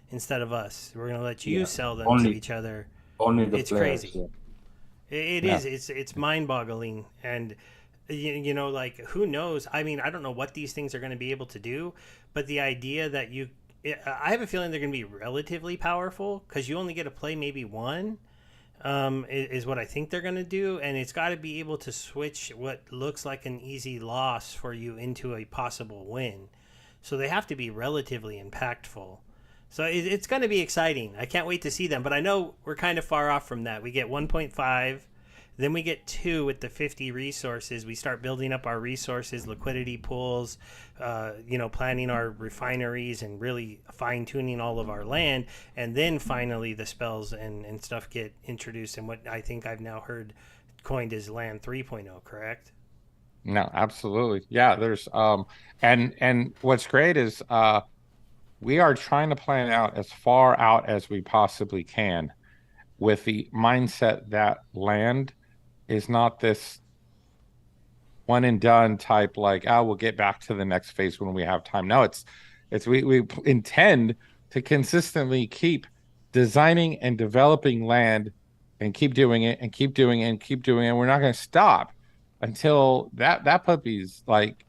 instead of us. We're going to let you sell them to each other. Only the it's players, crazy. It is. It's mind-boggling. And like, who knows? I mean, I don't know what these things are going to be able to do, but the idea that I have a feeling they're going to be relatively powerful, because you only get to play maybe one, is what I think they're going to do. And it's got to be able to switch what looks like an easy loss for you into a possible win. So they have to be relatively impactful. So it's going to be exciting. I can't wait to see them. But I know we're kind of far off from that. We get 1.5. Then we get 2 with the 50 resources. We start building up our resources, liquidity pools, planning our refineries and really fine-tuning all of our land. And then finally the spells and stuff get introduced. And what I think I've now heard coined as Land 3.0, correct? No, absolutely. Yeah, there's and what's great is we are trying to plan out as far out as we possibly can, with the mindset that land is not this one and done type, like, we'll get back to the next phase when we have time. No, it's we intend to consistently keep designing and developing land and keep doing it and keep doing it and keep doing it. We're not going to stop until that puppy's like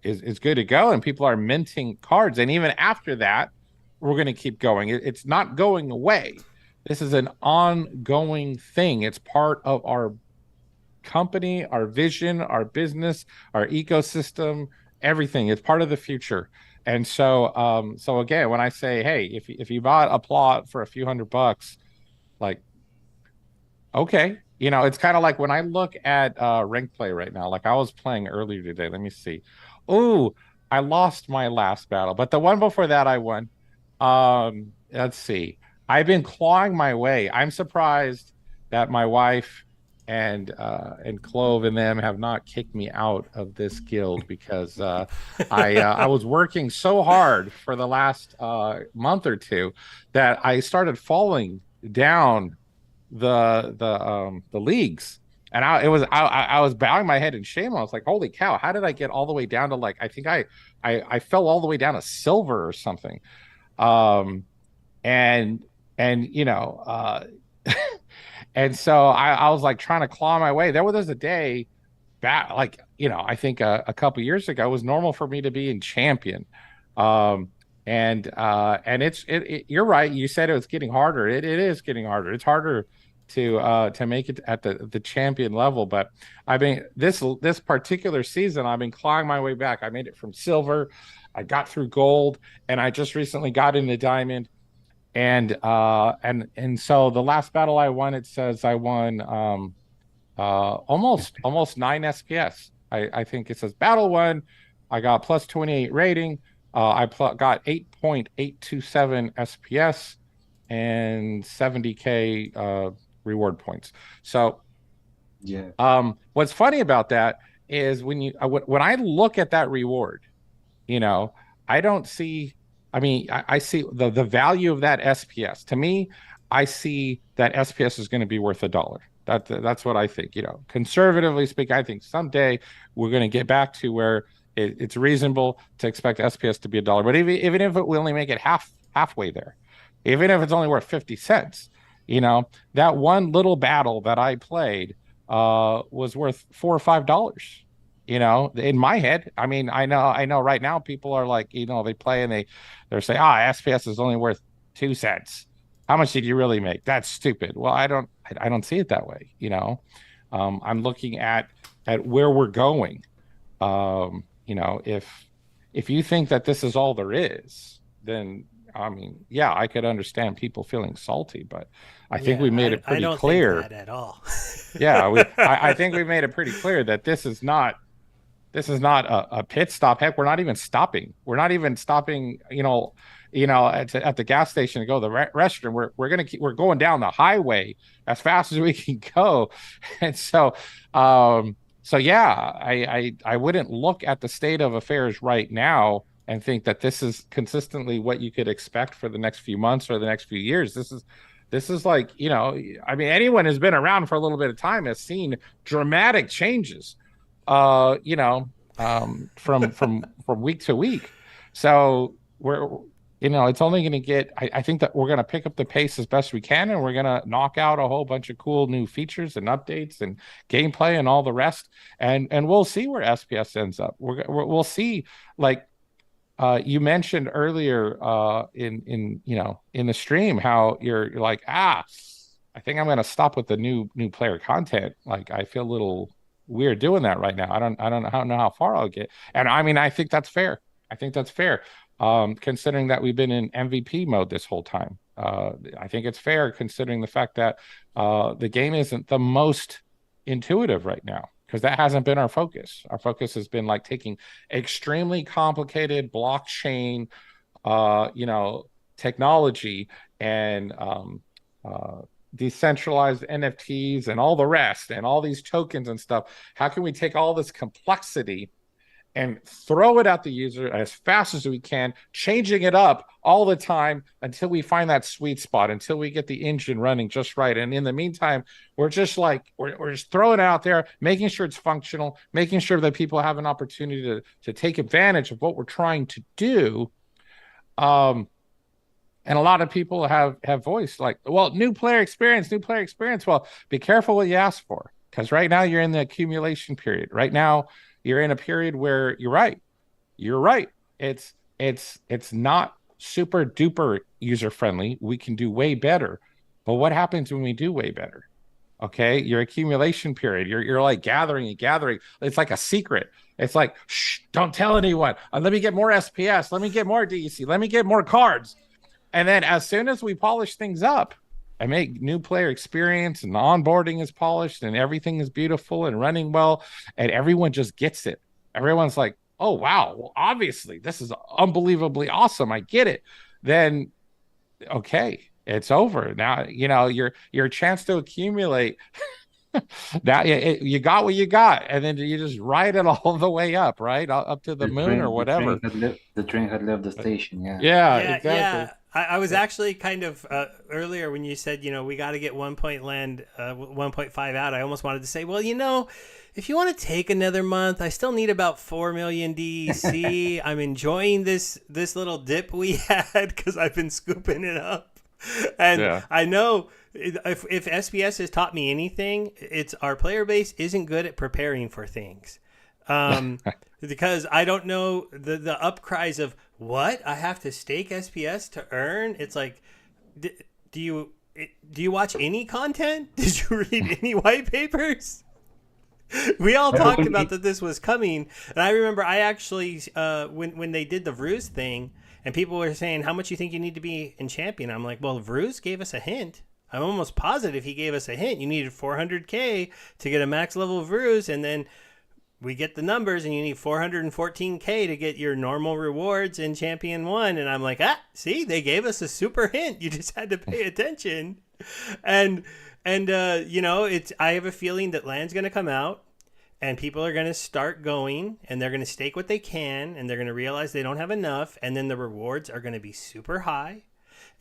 is good to go and people are minting cards. And even after that, we're going to keep going. It's not going away. This is an ongoing thing. It's part of our company, our vision, our business, our ecosystem, everything. It's part of the future. And so, so again, when I say, hey, if you bought a plot for a few $100, like, okay, it's kind of like when I look at rank play right now. Like, I was playing earlier today. Let me see. Oh, I lost my last battle, but the one before that I won. Let's see. I've been clawing my way. I'm surprised that my wife and Clove and them have not kicked me out of this guild, because I was working so hard for the last month or two that I started falling down the leagues. And I was bowing my head in shame. I was like, holy cow, how did I get all the way down to like, I think I fell all the way down to silver or something. Um, and you know, and so I was like trying to claw my way. There was a day back, like, you know, I think a couple years ago it was normal for me to be in champion. And you're right. You said it was getting harder. It is getting harder. It's harder to make it at the champion level. But I mean, this particular season, I've been clawing my way back. I made it from silver, I got through gold, and I just recently got into diamond. And so the last battle I won, it says I won almost 9 SPS. I think it says battle 1. I got plus 28 rating. I got 8.827 SPS and 70k reward points. So yeah, what's funny about that is when I look at that reward, you know, I don't see, I mean, I see the value of that SPS. To me, I see that SPS is going to be worth $1. That's what I think. You know, conservatively speaking, I think someday we're going to get back to where it's reasonable to expect SPS to be $1. But even if we only make it halfway there, even if it's only worth 50 cents, you know, that one little battle that I played was worth $4 or $5. You know, in my head, I mean, I know right now people are like, you know, they play and they're saying, SPS is only worth 2 cents. How much did you really make? That's stupid. Well, I don't see it that way. You know, I'm looking at where we're going. You know, if you think that this is all there is, then I mean, yeah, I could understand people feeling salty, but I think we made it pretty clear. I don't think that at all. Yeah, I think we made it pretty clear that this is not a pit stop. Heck, we're not even stopping. We're not even stopping. You know, at the gas station to go to the restroom. We're going down the highway as fast as we can go, and so yeah, I wouldn't look at the state of affairs right now and think that this is consistently what you could expect for the next few months or the next few years. This is like, you know, I mean, anyone who's been around for a little bit of time has seen dramatic changes, you know, from week to week. So you know, it's only going to get, I think that we're going to pick up the pace as best we can, and we're going to knock out a whole bunch of cool new features and updates and gameplay and all the rest. And we'll see where SPS ends up. We'll see, like, you mentioned earlier in you know, in the stream how you're like, I think I'm going to stop with the new player content. Like, I feel a little weird doing that right now. I don't know how far I'll get. And I mean, I think that's fair. Considering that we've been in MVP mode this whole time. I think it's fair considering the fact that the game isn't the most intuitive right now, because that hasn't been our focus. Our focus has been like taking extremely complicated blockchain, you know, technology and decentralized NFTs and all the rest and all these tokens and stuff. How can we take all this complexity and throw it at the user as fast as we can, changing it up all the time until we find that sweet spot, until we get the engine running just right. And in the meantime, we're just like, we're just throwing it out there, making sure it's functional, making sure that people have an opportunity to take advantage of what we're trying to do. And a lot of people have voiced like, well, new player experience. Well, be careful what you ask for, because right now you're in the accumulation period. Right now, you're in a period where you're right. It's not super duper user friendly. We can do way better. But what happens when we do way better? Okay, your accumulation period. You're like gathering. It's like a secret. It's like, shh, don't tell anyone. Let me get more SPS. Let me get more DEC. Let me get more cards. And then as soon as we polish things up, I make new player experience and the onboarding is polished and everything is beautiful and running well, and everyone just gets it. Everyone's like, oh, wow, well, obviously this is unbelievably awesome. I get it. Then, okay, it's over. Now, you know, your chance to accumulate, now you got what you got, and then you just ride it all the way up, right? Up to the moon or whatever. The train had left the station, Yeah, exactly. I was actually kind of earlier when you said, we got to get 1.5 out. I almost wanted to say, well, if you want to take another month, I still need about 4 million DEC. I'm enjoying this little dip we had because I've been scooping it up. And I know if SPS has taught me anything, it's our player base isn't good at preparing for things. Because I don't know the upcries of what I have to stake SPS to earn. It's like, do you watch any content? Did you read any white papers? We all talked about that this was coming, and I remember I actually when they did the Vruz thing, and people were saying, how much you think you need to be in champion? I'm like, well, Vruz gave us a hint. I'm almost positive he gave us a hint. You needed 400k to get a max level Vruz, and then we get the numbers, and you need 414k to get your normal rewards in Champion 1. And I'm like, see, they gave us a super hint. You just had to pay attention. And I have a feeling that land's going to come out, and people are going to start going, and they're going to stake what they can, and they're going to realize they don't have enough, and then the rewards are going to be super high.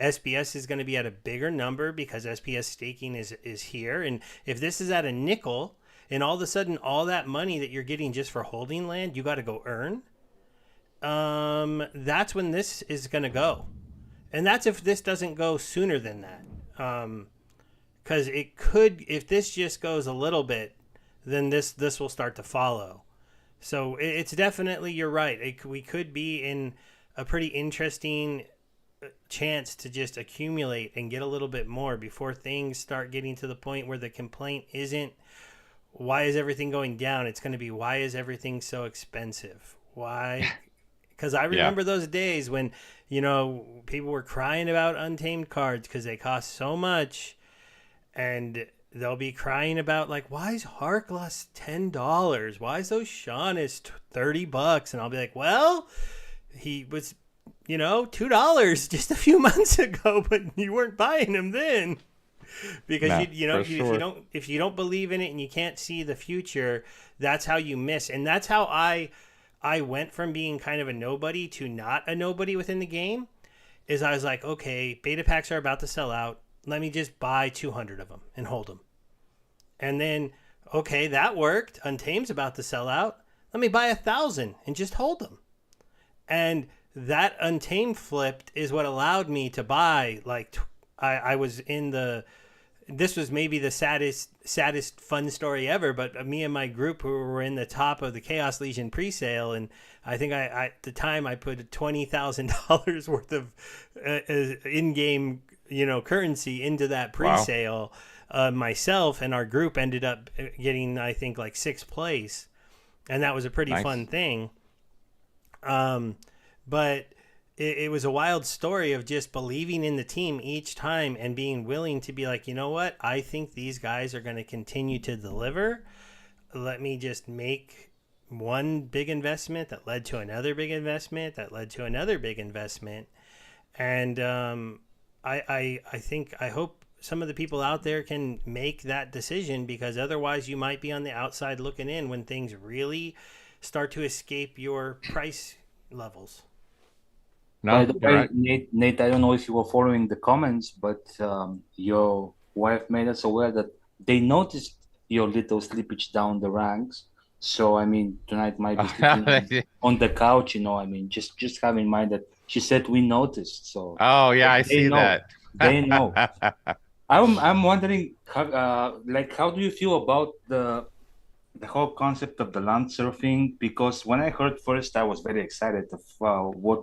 SPS is going to be at a bigger number because SPS staking is here. And if this is at a nickel, and all of a sudden, all that money that you're getting just for holding land, you got to go earn. That's when this is going to go. And that's if this doesn't go sooner than that. Because it could, if this just goes a little bit, then this will start to follow. So it's definitely, you're right. We could be in a pretty interesting chance to just accumulate and get a little bit more before things start getting to the point where the complaint isn't, why is everything going down? It's going to be, why is everything so expensive? Why? Because I remember those days when, people were crying about Untamed cards because they cost so much. And they'll be crying about, like, why is Harkless $10? Why is Oceanus $30? And I'll be like, well, he was, $2 just a few months ago, but you weren't buying him then. Because if you don't believe in it and you can't see the future, that's how you miss. And that's how I went from being kind of a nobody to not a nobody within the game. Is I was like, okay, beta packs are about to sell out. Let me just buy 200 of them and hold them. And then, okay, that worked. Untamed's about to sell out. Let me buy 1,000 and just hold them. And that Untamed flipped is what allowed me to buy, like, I was in the, this was maybe the saddest fun story ever, but me and my group were in the top of the Chaos Legion pre-sale, and I think I at the time I put $20,000 worth of in-game currency into that pre-sale. Myself and our group ended up getting, I think, like 6th place, and that was a pretty fun thing. But it was a wild story of just believing in the team each time and being willing to be like, you know what? I think these guys are going to continue to deliver. Let me just make one big investment that led to another big investment that led to another big investment. And I hope some of the people out there can make that decision, because otherwise you might be on the outside looking in when things really start to escape your price levels. No, by the way, right. Nate, I don't know if you were following the comments, but your wife made us aware that they noticed your little slippage down the ranks. So, I mean, tonight might be sitting on the couch, just have in mind that she said we noticed. So, I see that. They know. I'm wondering, how do you feel about the whole concept of the land surfing? Because when I heard first, I was very excited of what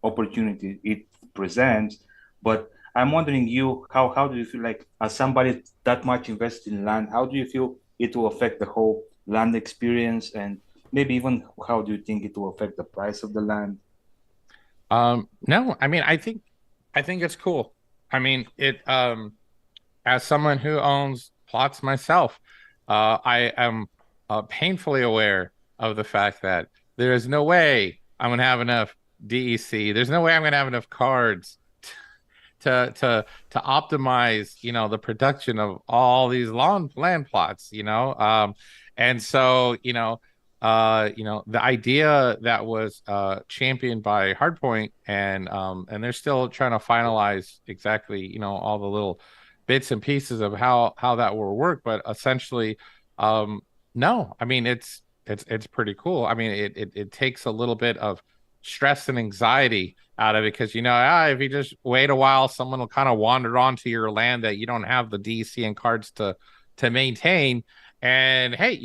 opportunity it presents. But I'm wondering, how do you feel, like, as somebody that much invested in land, how do you feel it will affect the whole land experience, and maybe even how do you think it will affect the price of the land? No, I mean, I think it's cool. I mean, it as someone who owns plots myself, I am painfully aware of the fact that there is no way I'm going to have enough DEC. There's no way I'm going to have enough cards to optimize, the production of all these land plots, and so, the idea that was championed by Hardpoint, and they're still trying to finalize exactly, all the little bits and pieces of how that will work. But essentially, no, I mean it's pretty cool. I mean it takes a little bit of stress and anxiety out of it because if you just wait a while, someone will kind of wander onto your land that you don't have the DC and cards to maintain, and hey,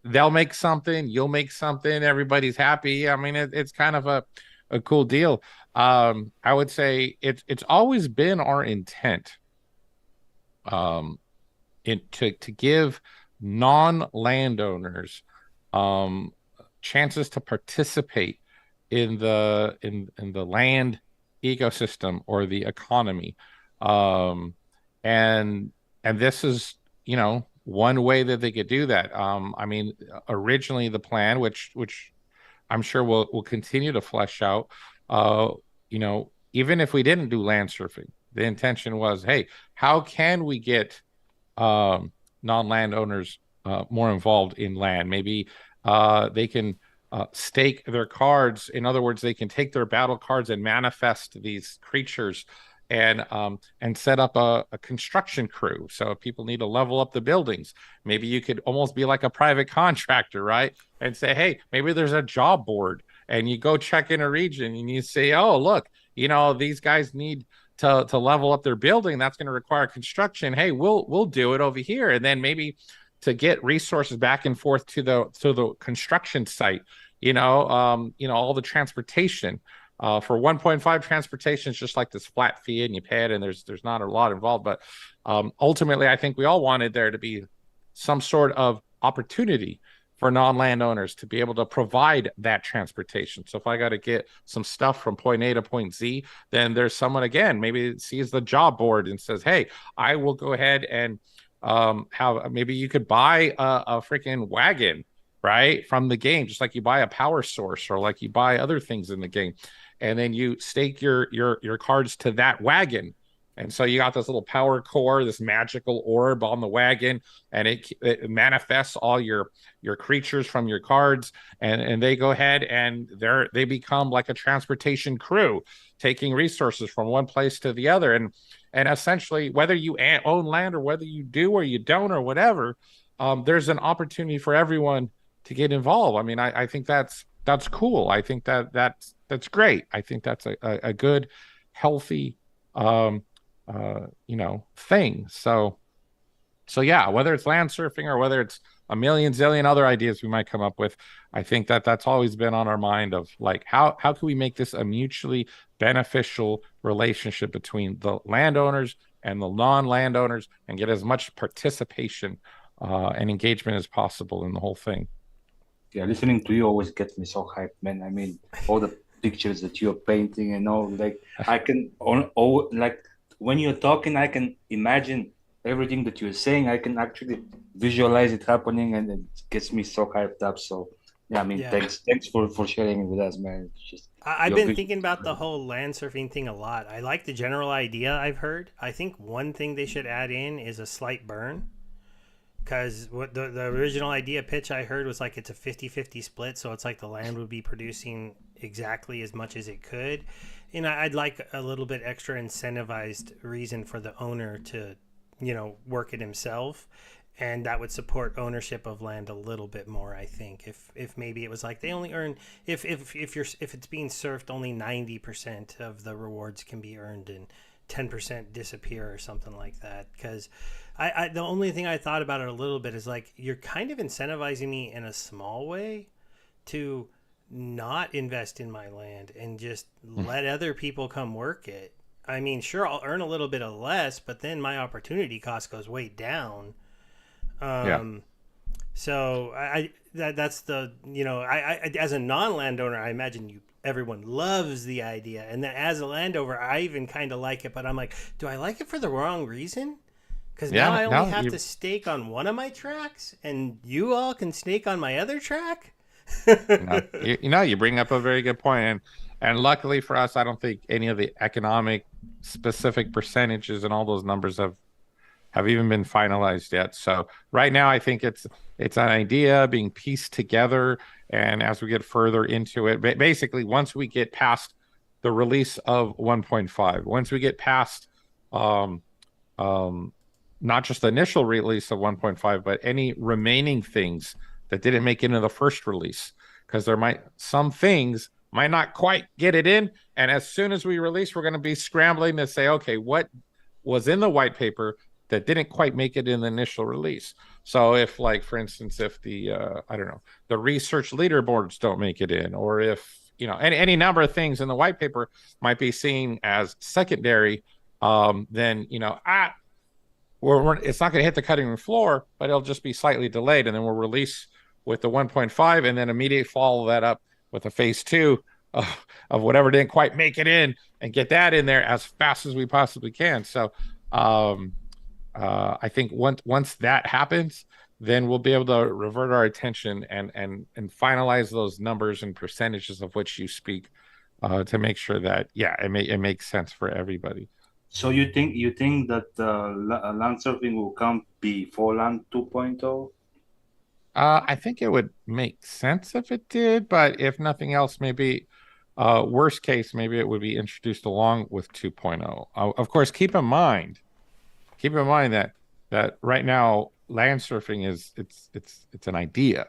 they'll make something, you'll make something, everybody's happy. I mean, it's kind of a cool deal. I would say it's always been our intent um to give non-landowners chances to participate in the land ecosystem or the economy. Um and this is, one way that they could do that. I mean, originally the plan, which I'm sure will continue to flesh out, even if we didn't do land surfing, the intention was, hey, how can we get non-landowners more involved in land? Maybe they can stake their cards. In other words, they can take their battle cards and manifest these creatures and set up a construction crew. So if people need to level up the buildings, maybe you could almost be like a private contractor, right? And say, hey, maybe there's a job board, and you go check in a region and you say, oh, look, these guys need to level up their building. That's going to require construction. Hey, we'll do it over here. And then maybe to get resources back and forth to the construction site, all the transportation. For 1.5, transportation is just like this flat fee and you pay it, and there's not a lot involved. But ultimately, I think we all wanted there to be some sort of opportunity for non-landowners to be able to provide that transportation. So if I got to get some stuff from point A to point Z, then there's someone, again, maybe sees the job board and says, hey, I will go ahead and maybe you could buy a freaking wagon, right, from the game, just like you buy a power source or like you buy other things in the game, and then you stake your cards to that wagon. And so you got this little power core, this magical orb on the wagon, and it manifests all your creatures from your cards, and they go ahead and they become like a transportation crew, taking resources from one place to the other. And essentially, whether you own land or whether you do or you don't or whatever, there's an opportunity for everyone to get involved. I mean, I think that's cool. I think that's great. I think that's a good, healthy thing. So yeah, whether it's land surfing or whether it's a million zillion other ideas we might come up with, I think that's always been on our mind of like, how can we make this a mutually beneficial relationship between the landowners and the non-landowners and get as much participation and engagement as possible in the whole thing. Yeah, listening to you always gets me so hyped, man. I mean, all the pictures that you're painting and all, like I can like when you're talking, I can imagine everything that you're saying. I can actually visualize it happening, and it gets me so hyped up. So yeah, I mean, thanks for sharing it with us, man. It's just I've been thinking about the whole land surfing thing a lot. I like the general idea I've heard. I think one thing they should add in is a slight burn. Because what the original idea pitch I heard was like it's a 50-50 split, so it's like the land would be producing exactly as much as it could. And I'd like a little bit extra incentivized reason for the owner to, work it himself, and that would support ownership of land a little bit more. I think if maybe it was like they only earn if it's being surfed, only 90% of the rewards can be earned and 10% disappear or something like that. Because I the only thing I thought about it a little bit is like you're kind of incentivizing me in a small way to not invest in my land and just let other people come work it. I mean, sure, I'll earn a little bit of less, but then my opportunity cost goes way down. So that's the, I as a non-landowner, I imagine everyone loves the idea. And then as a landowner, I even kind of like it, but I'm like, do I like it for the wrong reason? Because now I only have to stake on one of my tracks, and you all can stake on my other track. You bring up a very good point, and luckily for us, I don't think any of the economic specific percentages and all those numbers have have even been finalized yet. So right now, I think it's an idea being pieced together, and as we get further into it, basically once we get past the release of 1.5, once we get past um, um, not just the initial release of 1.5, but any remaining things that didn't make it into the first release, because some things might not quite get it in, and as soon as we release, we're going to be scrambling to say, okay, what was in the white paper that didn't quite make it in the initial release. So if, like, for instance, if the I don't know, the research leaderboards don't make it in, or if any number of things in the white paper might be seen as secondary, then it's not going to hit the cutting room floor, but it'll just be slightly delayed, and then we'll release with the 1.5, and then immediately follow that up with a phase 2 of whatever didn't quite make it in, and get that in there as fast as we possibly can. So I think once that happens, then we'll be able to revert our attention and finalize those numbers and percentages of which you speak, to make sure that it makes sense for everybody. So you think that land surfing will come before Land 2.0? I think it would make sense if it did, but if nothing else, maybe worst case, maybe it would be introduced along with 2.0. Of course, keep in mind that right now land surfing it's an idea,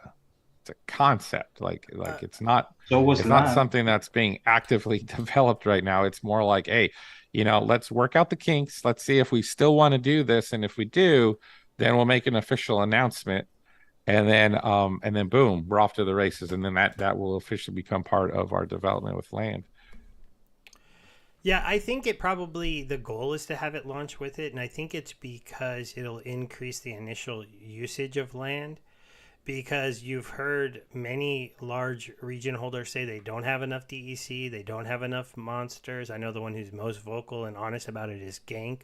it's a concept. Like it's not something that's being actively developed right now. It's more like, hey, let's work out the kinks. Let's see if we still want to do this, and if we do, then we'll make an official announcement, and then boom, we're off to the races, and then that will officially become part of our development with land. Yeah, I think the goal is to have it launch with it, and I think it's because it'll increase the initial usage of land, because you've heard many large region holders say they don't have enough DEC, they don't have enough monsters. I know the one who's most vocal and honest about it is Gank,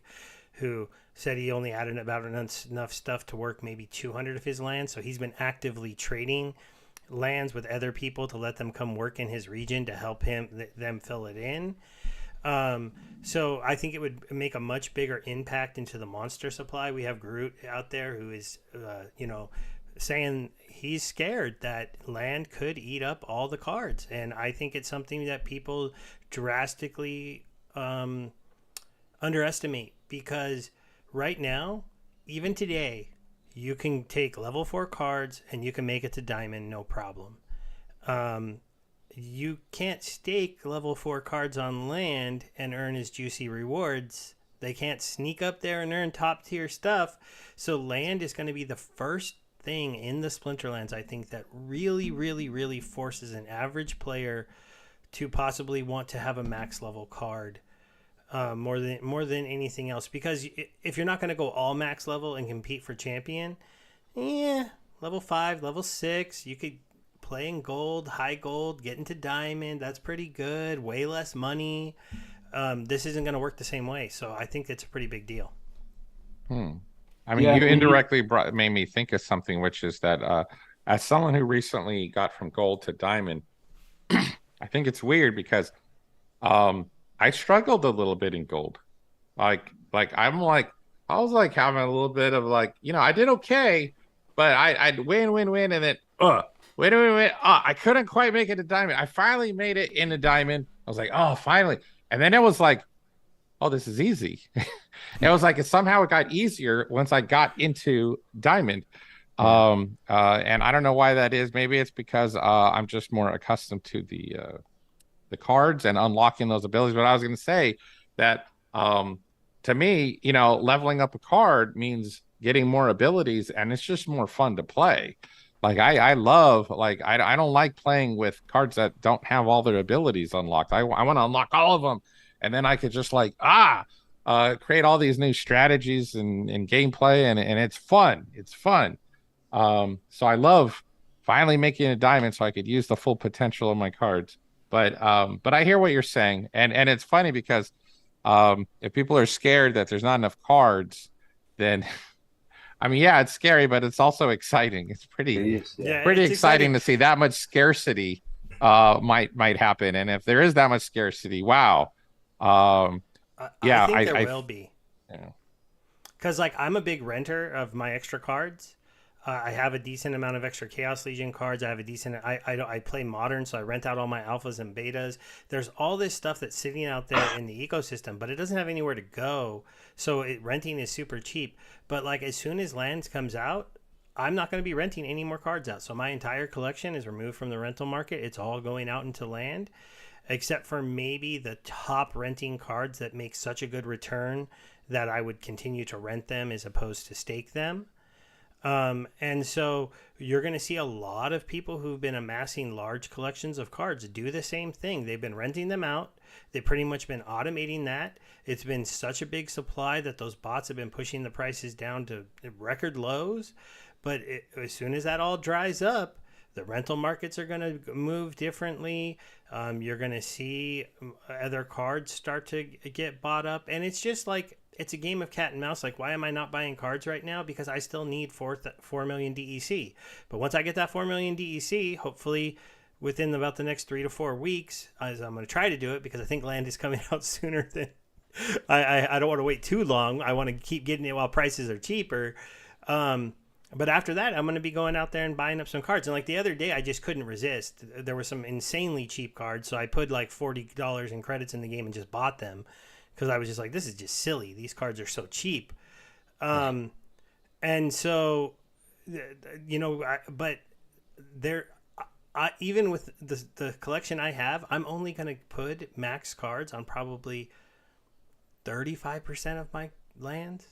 who said he only added about enough stuff to work maybe 200 of his lands, so he's been actively trading lands with other people to let them come work in his region to help them fill it in. So I think it would make a much bigger impact into the monster supply. We have Groot out there who is, saying he's scared that land could eat up all the cards. And I think it's something that people drastically underestimate, because right now, even today, you can take level 4 cards and you can make it to Diamond, no problem. You can't stake level 4 cards on land and earn his juicy rewards. They can't sneak up there and earn top tier stuff. So land is going to be the first thing in the Splinterlands, I think, that really, really, really forces an average player to possibly want to have a max level card, more than anything else. Because if you're not going to go all max level and compete for champion, level 5, level 6, you could play in gold, high gold, get into diamond. That's pretty good. Way less money. This isn't going to work the same way. So I think it's a pretty big deal. I mean, you indirectly made me think of something, which is that as someone who recently got from gold to diamond, I think it's weird because I struggled a little bit in gold. I was like having a little bit of I did okay, but I'd win, and then wait. I couldn't quite make it to diamond. I finally made it into diamond. I was like, oh, finally. And then it was like, oh, this is easy. It was like somehow it got easier once I got into diamond. And I don't know why that is. Maybe it's because I'm just more accustomed to the cards and unlocking those abilities. But I was going to say that to me, leveling up a card means getting more abilities, and it's just more fun to play. Like I love, I don't like playing with cards that don't have all their abilities unlocked. I want to unlock all of them, and then I could just create all these new strategies and gameplay, and it's fun. It's fun. So I love finally making a diamond so I could use the full potential of my cards. But I hear what you're saying, and it's funny because if people are scared that there's not enough cards, then I mean, yeah, it's scary, but it's also exciting. It's pretty exciting to see that much scarcity might happen. And if there is that much scarcity, wow. I think there will be. Yeah. because like I'm a big renter of my extra cards. I have a decent amount of extra Chaos Legion cards. I have a decent. I play modern, so I rent out all my alphas and betas. There's all this stuff that's sitting out there in the ecosystem, but it doesn't have anywhere to go. So renting is super cheap. But like as soon as Lands comes out, I'm not going to be renting any more cards out. So my entire collection is removed from the rental market. It's all going out into land, except for maybe the top renting cards that make such a good return that I would continue to rent them as opposed to stake them. And so you're going to see a lot of people who've been amassing large collections of cards do the same thing. They've been renting them out. They've pretty much been automating that. It's been such a big supply that those bots have been pushing the prices down to record lows. But as soon as that all dries up, the rental markets are going to move differently. You're going to see other cards start to get bought up. And it's just like, it's a game of cat and mouse. Like, why am I not buying cards right now? Because I still need 4 million DEC. But once I get that 4 million DEC, hopefully within about the next 3 to 4 weeks, as I'm going to try to do it, because I think land is coming out sooner than I don't want to wait too long. I want to keep getting it while prices are cheaper. But after that, I'm going to be going out there and buying up some cards. And like the other day, I just couldn't resist. There were some insanely cheap cards. So I put like $40 in credits in the game and just bought them. Because I was just like, this is just silly. These cards are so cheap. And so, you know, but there, even with the collection I have, I'm only going to put max cards on probably 35% of my lands.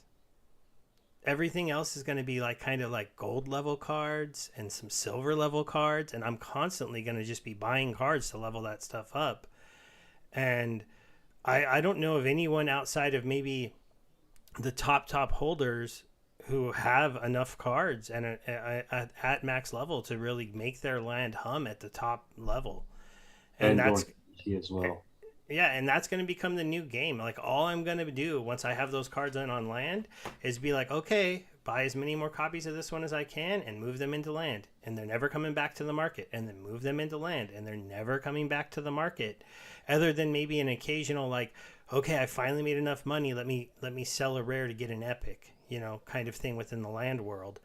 Everything else is going to be like kind of like gold level cards and some silver level cards. And I'm constantly going to just be buying cards to level that stuff up. And I don't know of anyone outside of maybe the top holders who have enough cards and at max level to really make their land hum at the top level. And that's as well. Yeah, and that's going to become the new game. Like, all I'm going to do once I have those cards on land is be like, okay, buy as many more copies of this one as I can and move them into land. And they're never coming back to the market. And then move them into land. And they're never coming back to the market. Other than maybe an occasional, like, okay, I finally made enough money. Let me sell a rare to get an epic, you know, kind of thing within the land world.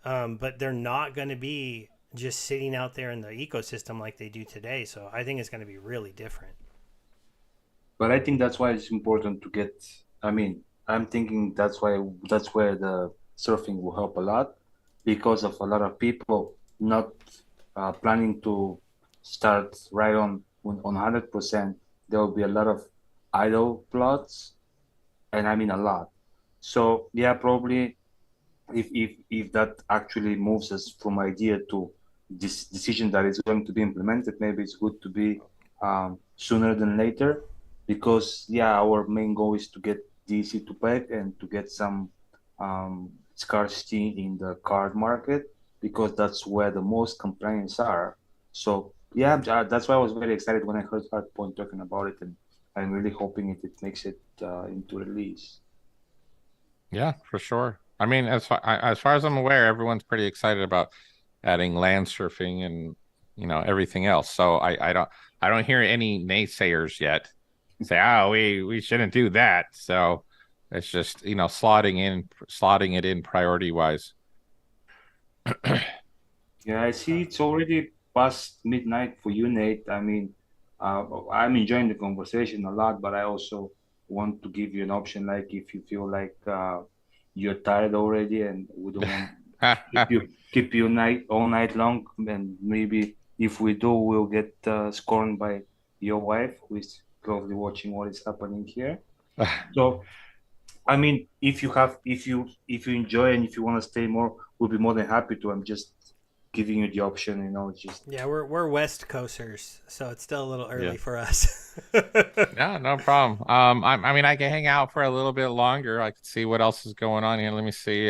But they're not going to be just sitting out there in the ecosystem like they do today. So I think it's going to be really different. But I think that's why it's important to get. I mean, I'm thinking that's where the surfing will help a lot, because of a lot of people not planning to start right on 100%. There will be a lot of idle plots, and I mean a lot. So yeah, probably if that actually moves us from idea to this decision that is going to be implemented, maybe it's good to be sooner than later. Because yeah, our main goal is to get DC to peg and to get some scarcity in the card market, because that's where the most complaints are. So yeah, that's why I was very excited when I heard Hardpoint talking about it, and I'm really hoping it makes it into release. Yeah, for sure. I mean, as far as I'm aware, everyone's pretty excited about adding land surfing and, you know, everything else. So I don't hear any naysayers yet say, oh, we shouldn't do that. So it's just, you know, slotting it in priority wise. Yeah, I see it's already past midnight for you, Nate. I mean, I'm enjoying the conversation a lot, but I also want to give you an option, like if you feel like you're tired already and we don't want keep you all night long, and maybe if we do, we'll get scorned by your wife, who is closely watching what is happening here. So, I mean, if you enjoy and if you want to stay more, we'll be more than happy to. I'm just giving you the option, you know. Just yeah, we're West Coasters, so it's still a little early for us. Yeah, no problem. I mean, I can hang out for a little bit longer. I can see what else is going on here. Let me see.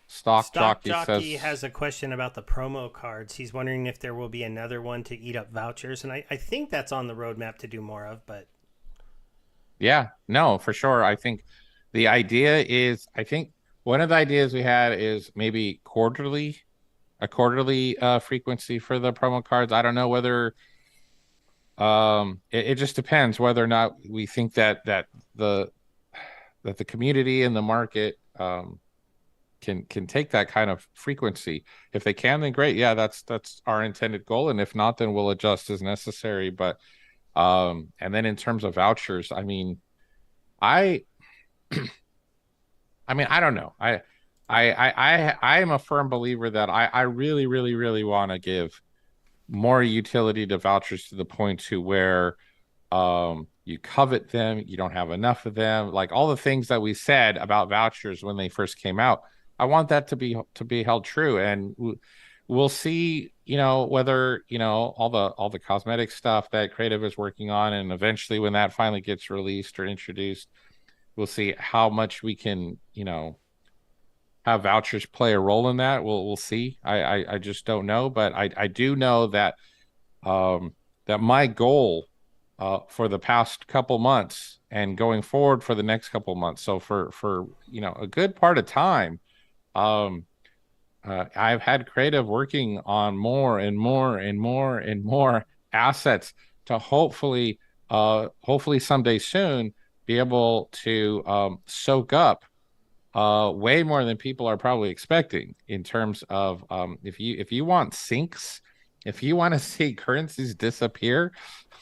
Stock Jockey has a question about the promo cards. He's wondering if there will be another one to eat up vouchers, and I think that's on the roadmap to do more of. But yeah, no, for sure. I think the idea is, I think one of the ideas we had is maybe a quarterly frequency for the promo cards. I don't know whether it just depends whether or not we think that the the community and the market can take that kind of frequency. If they can, then great. Yeah, that's our intended goal. And if not, then we'll adjust as necessary. But and then in terms of vouchers, I mean, I I don't know. I am a firm believer that I really, really, really want to give more utility to vouchers to the point to where you covet them, you don't have enough of them, like all the things that we said about vouchers when they first came out. I want that to be held true, and we'll see, whether, all the cosmetic stuff that creative is working on, and eventually when that finally gets released or introduced, we'll see how much we can, have vouchers play a role in that. We'll see. I just don't know, but I do know that that my goal for the past couple months and going forward for the next couple months, so for a good part of time, I've had creative working on more and more and more and more assets to hopefully someday soon be able to soak up way more than people are probably expecting in terms of if you want sinks, if you want to see currencies disappear,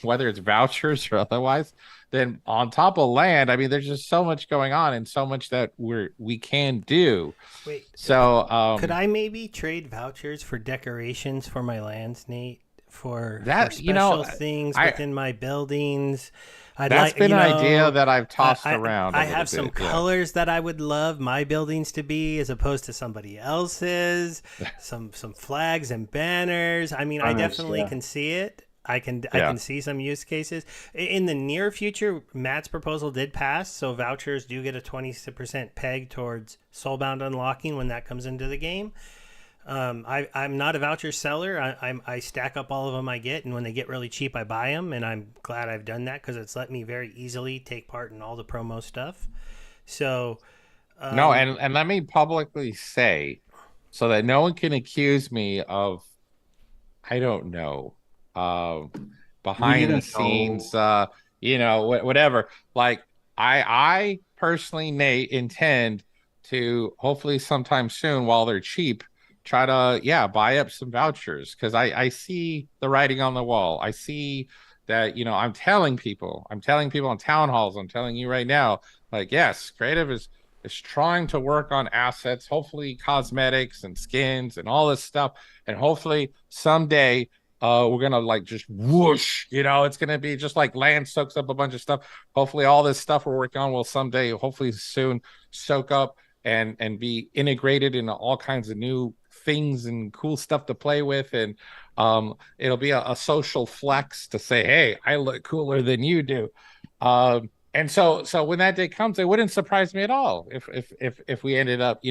whether it's vouchers or otherwise, then on top of land, I mean, there's just so much going on and so much that we can do. Wait, So could I maybe trade vouchers for decorations for my lands, Nate? For that special things within my buildings. That's been an idea that I've tossed around. I have some colors that I would love my buildings to be, as opposed to somebody else's. some flags and banners. I mean, I definitely can see it. I can see some use cases in the near future. Matt's proposal did pass, so vouchers do get a 20% peg towards Soulbound unlocking when that comes into the game. I'm not a voucher seller. I stack up all of them I get, and when they get really cheap, I buy them, and I'm glad I've done that because it's let me very easily take part in all the promo stuff. So no, and let me publicly say, so that no one can accuse me of, I don't know, behind the scenes, whatever. Like I personally, Nate, intend to hopefully sometime soon, while they're cheap, try to buy up some vouchers, because I see the writing on the wall. I see that, I'm telling people in town halls, I'm telling you right now, like, yes, creative is trying to work on assets, hopefully cosmetics and skins and all this stuff, and hopefully someday we're gonna like just whoosh, it's gonna be just like land soaks up a bunch of stuff. Hopefully all this stuff we're working on will someday, hopefully soon, soak up and be integrated into all kinds of new things and cool stuff to play with, and it'll be a social flex to say, hey, I look cooler than you do. And so when that day comes, it wouldn't surprise me at all if we ended up,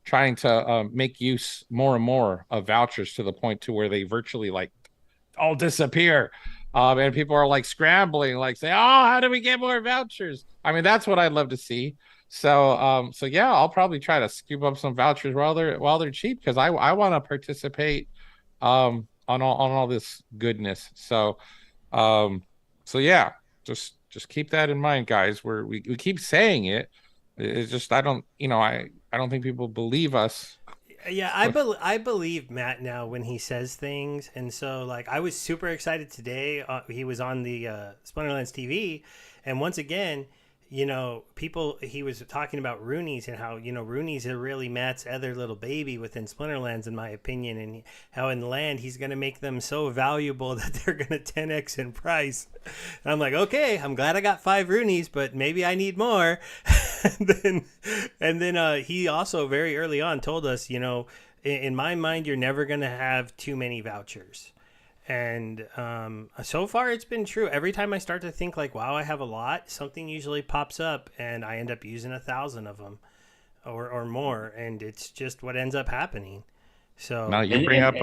trying to make use more and more of vouchers to the point to where they virtually like all disappear. And people are like scrambling, like say, oh, how do we get more vouchers? I mean, that's what I'd love to see. So yeah, I'll probably try to scoop up some vouchers while they're cheap, because I want to participate on all this goodness. So yeah, just keep that in mind, guys. We keep saying it. It's just I don't think people believe us. Yeah, I believe Matt now when he says things, and so like I was super excited today. He was on the SplinterlandsTV, and once again, he was talking about Roonies and how, Roonies are really Matt's other little baby within Splinterlands, in my opinion, and how in land he's going to make them so valuable that they're going to 10x in price. And I'm like, okay, I'm glad I got 5 Roonies, but maybe I need more. and then he also very early on told us, in my mind, you're never going to have too many vouchers. And so far it's been true. Every time I start to think like, wow, I have a lot, something usually pops up and I end up using 1,000 of them or more. And it's just what ends up happening. So now you bring up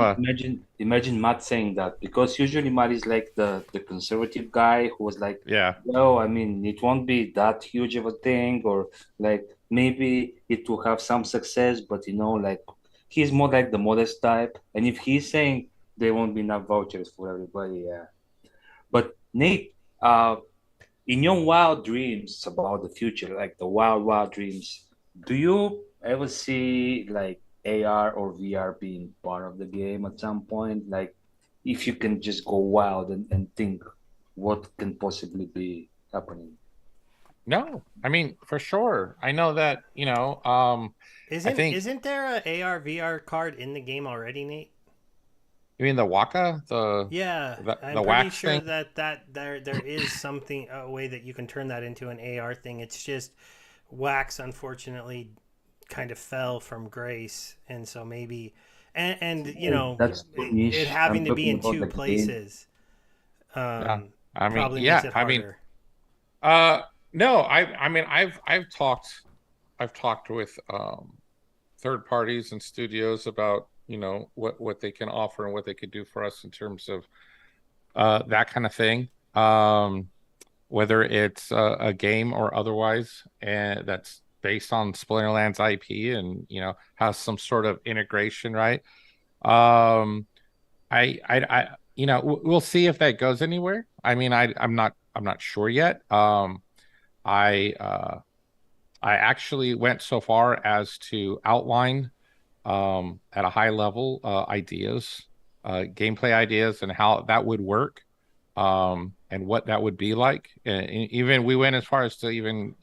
imagine Matt saying that, because usually Matt is like the conservative guy who was like, yeah, no, I mean, it won't be that huge of a thing, or like maybe it will have some success, but like he's more like the modest type. And if he's saying there won't be enough vouchers for everybody, yeah. But Nate, in your wild dreams about the future, like the wild dreams, do you ever see like AR or VR being part of the game at some point? Like, if you can just go wild and think what can possibly be happening. No, I mean, for sure. I know that, I Isn't think, isn't there a AR VR card in the game already, Nate? you mean the Waka, Yeah, the I'm pretty wax sure thing? that there is something, a way that you can turn that into an AR thing. It's just wax, unfortunately, kind of fell from grace, and so maybe, and Oh, that's too it niche. I'm having to be talking in about two the game. places, Yeah. um, I mean, probably makes yeah, it I mean, harder. no, I mean, I've talked with third parties and studios about, what they can offer and what they could do for us in terms of that kind of thing. Whether it's a game or otherwise, and that's based on Splinterland's IP and has some sort of integration, right? Um, we'll see if that goes anywhere. I mean, I'm not sure yet. I I actually went so far as to outline at a high level ideas, gameplay ideas, and how that would work, and what that would be like. And even we went as far as to even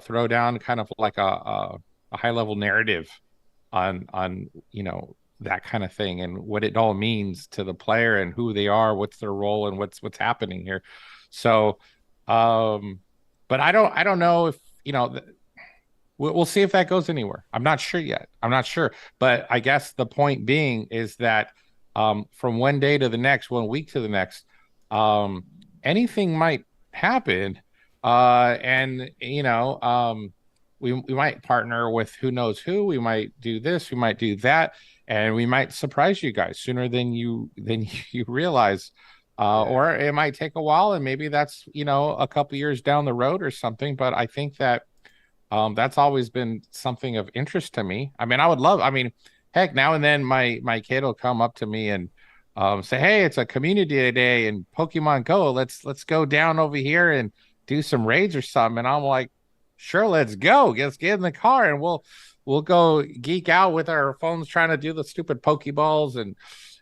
throw down kind of like a high level narrative on that kind of thing and what it all means to the player and who they are, what's their role, and what's happening here. So, um, but I don't know if we'll see if that goes anywhere. I'm not sure yet. I'm not sure, but I guess the point being is that from one day to the next, one week to the next, um, anything might happen, and we might partner with who knows who. We might do this. We might do that, and we might surprise you guys sooner than you realize. Yeah. Or it might take a while, and maybe that's a couple years down the road or something. But I think that that's always been something of interest to me. I mean, I mean, heck, now and then my kid will come up to me and say, "Hey, it's a community day in Pokemon Go. Let's go down over here and do some raids or something." And I'm like, "Sure, let's go. Let's get in the car and we'll go geek out with our phones trying to do the stupid Pokeballs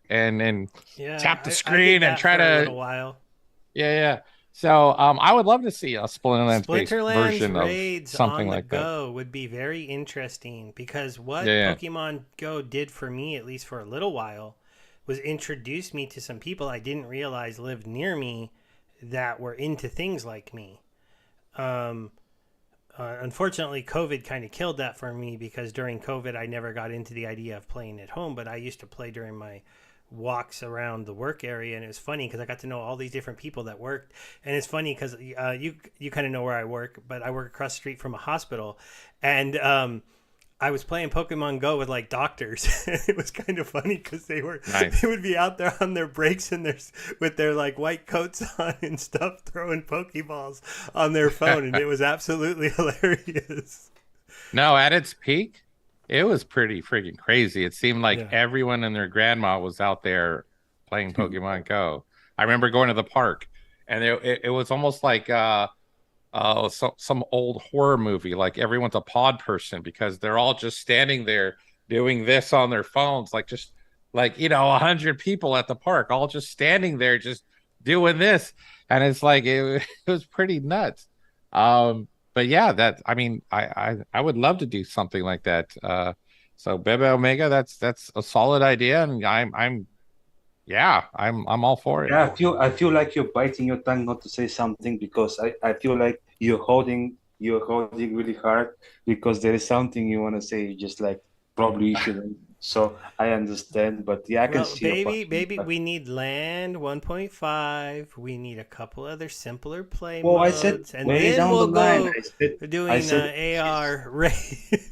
and Yeah, tap the I did screen and that try for a to little while. yeah." So I would love to see a Splinterlands based Splinterlands version of raids something on the like that. go would be very interesting, because what Yeah, Pokemon Go did for me, at least for a little while, was introduce me to some people I didn't realize lived near me that were into things like me. Um, Unfortunately, COVID kind of killed that for me, because during COVID, I never got into the idea of playing at home, but I used to play during my walks around the work area. And it was funny because I got to know all these different people that worked. And it's funny because you kind of know where I work, but I work across the street from a hospital. And I was playing Pokemon Go with like doctors. It was kind of funny because they nice. would be out there on their breaks and their with their like white coats on and stuff, throwing Pokeballs on their phone, and it was absolutely hilarious. No, at its peak, it was pretty freaking crazy. It seemed like Yeah. everyone and their grandma was out there playing Pokemon Go. I remember going to the park, and it was almost like some old horror movie. Like everyone's a pod person because they're all just standing there doing this on their phones, like just like 100 people at the park, all just standing there, just doing this, and it's like it was pretty nuts. But yeah, that I mean, I would love to do something like that. So Bebe Omega, that's a solid idea, and I'm yeah, I'm all for it. Yeah, I feel like you're biting your tongue not to say something because I feel like you're holding really hard because there is something you want to say, you just like probably you shouldn't. So I understand, but yeah, I can Well, see your passion. baby, we need land 1.5. We need a couple other simpler play Well, I said modes, and way then down the we'll line. go I doing said AR raids.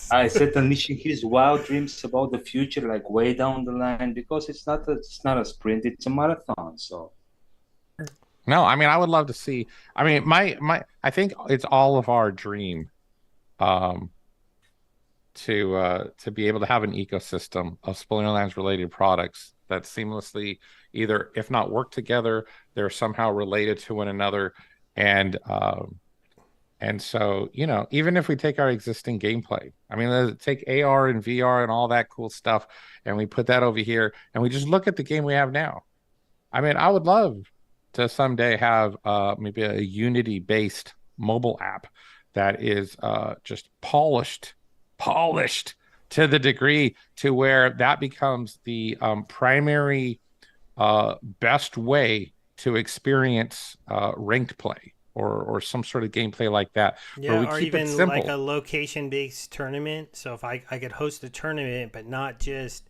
I said unleashing his wild dreams about the future, like way down the line, because it's not a sprint, it's a marathon. So No, I mean, I would love to see. I mean, I think it's all of our dream, um, to be able to have an ecosystem of Splinterlands related products that seamlessly either, if not work together, they're somehow related to one another, And so, even if we take our existing gameplay, I mean, let's take AR and VR and all that cool stuff, and we put that over here, and we just look at the game we have now. I mean, I would love to someday have maybe a Unity-based mobile app that is just polished to the degree to where that becomes the primary best way to experience ranked play or some sort of gameplay like that, where Yeah, we or keep it even like simple. a location-based tournament. So if I could host a tournament, but not just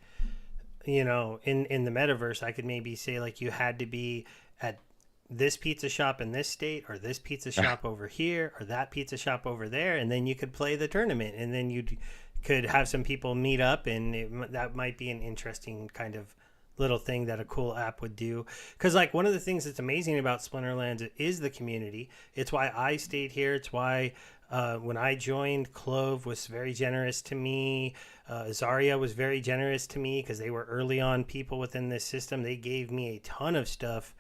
in the metaverse, I could maybe say like you had to be at this pizza shop in this state, or this pizza shop over here, or that pizza shop over there, and then you could play the tournament, and then you could have some people meet up, and that might be an interesting kind of little thing that a cool app would do. Because like one of the things that's amazing about Splinterlands is the community. It's why I stayed here. It's why when I joined, Clove was very generous to me. Zarya was very generous to me because they were early on people within this system. They gave me a ton of stuff.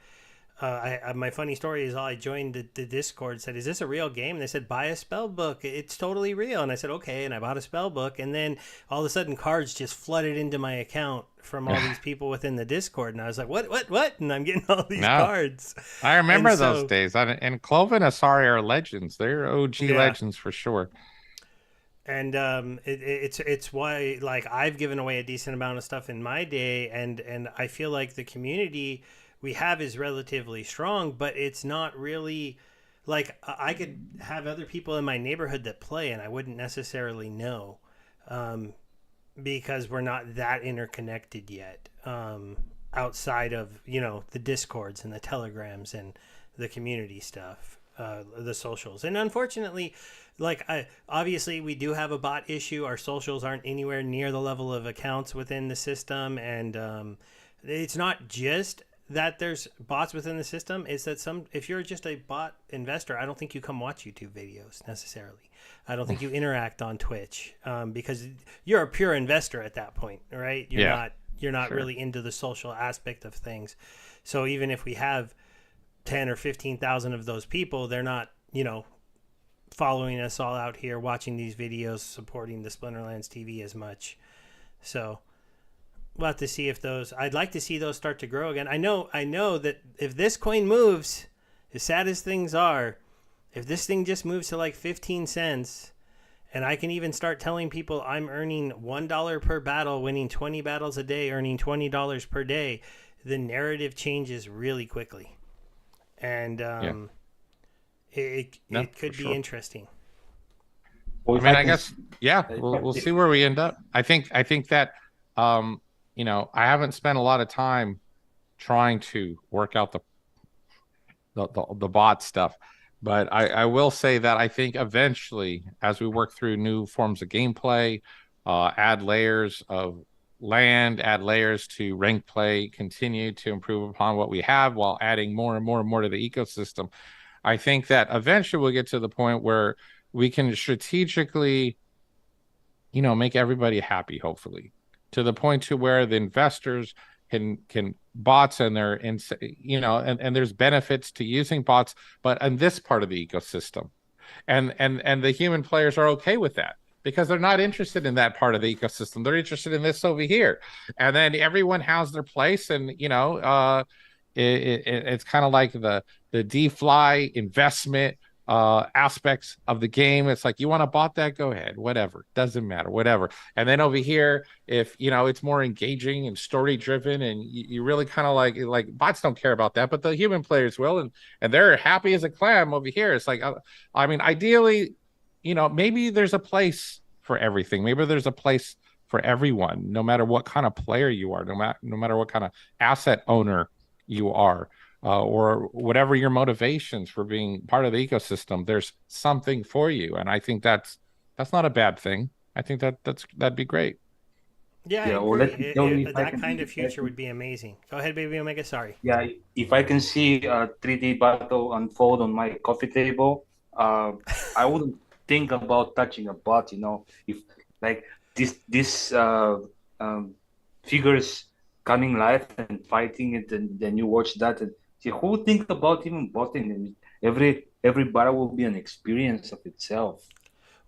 My funny story is I joined the Discord, said, "Is this a real game?" And they said, "Buy a spell book. It's totally real." And I said, "Okay." And I bought a spell book. And then all of a sudden cards just flooded into my account from all these people within the Discord. And I was like, what? And I'm getting all these No, cards. I And remember those so, days. And Clove and Asari are legends. They're OG yeah. legends for sure. And it's why like I've given away a decent amount of stuff in my day, and I feel like the community we have is relatively strong, but it's not really like I could have other people in my neighborhood that play, and I wouldn't necessarily know, because we're not that interconnected yet, outside of the Discords and the Telegrams and the community stuff, the socials. And unfortunately, like obviously we do have a bot issue. Our socials aren't anywhere near the level of accounts within the system, and it's not just that there's bots within the system. It's that if you're just a bot investor, I don't think you come watch YouTube videos necessarily. I don't think you interact on Twitch, because you're a pure investor at that point, right? You're not Sure. really into the social aspect of things. So even if we have 10 or 15,000 of those people, they're not following us all out here, watching these videos, supporting the Splinterlands TV as much. So we'll have to see if I'd like to see those start to grow again. I know that if this coin moves, as sad as things are, if this thing just moves to like 15 cents, and I can even start telling people I'm earning $1 per battle, winning 20 battles a day, earning $20 per day, the narrative changes really quickly. And it could be sure. interesting. Well, I if mean, I I can, guess, yeah, we'll see where we end up. I think that, I haven't spent a lot of time trying to work out the bot stuff, but I will say that I think eventually, as we work through new forms of gameplay, add layers of land, add layers to rank play, continue to improve upon what we have while adding more and more and more to the ecosystem. I think that eventually we'll get to the point where we can strategically, make everybody happy, hopefully, to the point to where the investors can bots and they're in, and there's benefits to using bots, but in this part of the ecosystem, and the human players are okay with that because they're not interested in that part of the ecosystem. They're interested in this over here, and then everyone has their place, and it's kind of like the DeFi investment aspects of the game. It's like, you want to bot that, go ahead, whatever, doesn't matter, whatever. And then over here, if it's more engaging and story driven, and you really kind of like bots don't care about that, but the human players will, and they're happy as a clam over here. It's like, I mean, ideally, maybe there's a place for everything. Maybe there's a place for everyone, no matter what kind of player you are, no matter what kind of asset owner you are, or whatever your motivations for being part of the ecosystem. There's something for you, and I think that's not a bad thing. I think that'd be great. Yeah, I yeah, or agree. let me tell you if I That can, kind of future would be amazing. Go ahead, baby Omega. Sorry. yeah, if I can see a 3D battle unfold on my coffee table, I wouldn't think about touching a bot, if like this figures coming live and fighting it, and then you watch that, and see, who would think about even botting? And every every battle will be an experience of itself.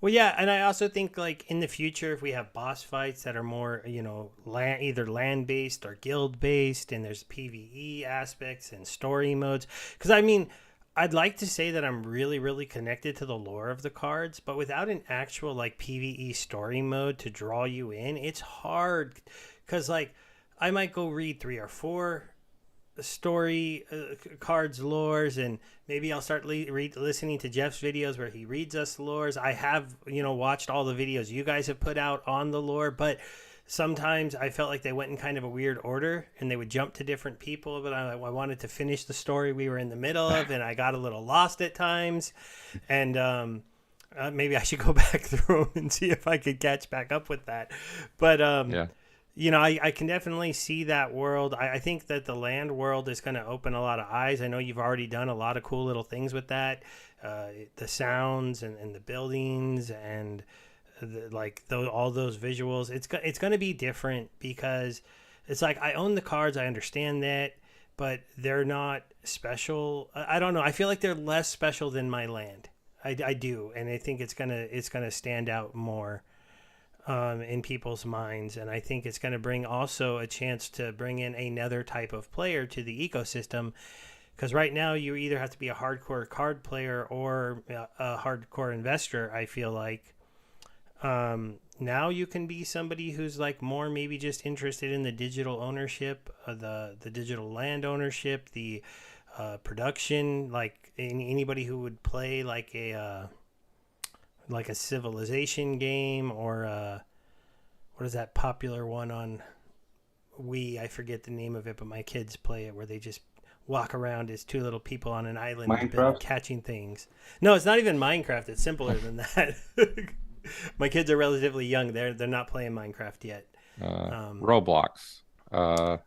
Well, yeah, and I also think like in the future, if we have boss fights that are more, either land based or guild based, and there's PVE aspects and story modes, because I mean, I'd like to say that I'm really, really connected to the lore of the cards, but without an actual like PVE story mode to draw you in, it's hard. Because like, I might go read 3 or 4 story cards lores, and maybe I'll start listening to Jeff's videos where he reads us lores. I have watched all the videos you guys have put out on the lore, but sometimes I felt like they went in kind of a weird order and they would jump to different people, but I wanted to finish the story we were in the middle of, and I got a little lost at times. And maybe I should go back through them and see if I could catch back up with that. But Yeah. I can definitely see that world. I think that the land world is going to open a lot of eyes. I know you've already done a lot of cool little things with that. The sounds and the buildings and all those visuals. It's going to be different because it's like I own the cards. I understand that, but they're not special. I don't know. I feel like they're less special than my land. I do, and I think it's gonna stand out more in people's minds, and I think it's going to bring also a chance to bring in another type of player to the ecosystem, because right now you either have to be a hardcore card player or a hardcore investor. I feel like now you can be somebody who's like more maybe just interested in the digital ownership, the digital land ownership, the production, like anybody who would play like a civilization game, or what is that popular one on Wii? I forget the name of it, but my kids play it, where they just walk around as 2 little people on an island catching things. No, it's not even Minecraft. It's simpler than that. My kids are relatively young. They're not playing Minecraft yet. Roblox.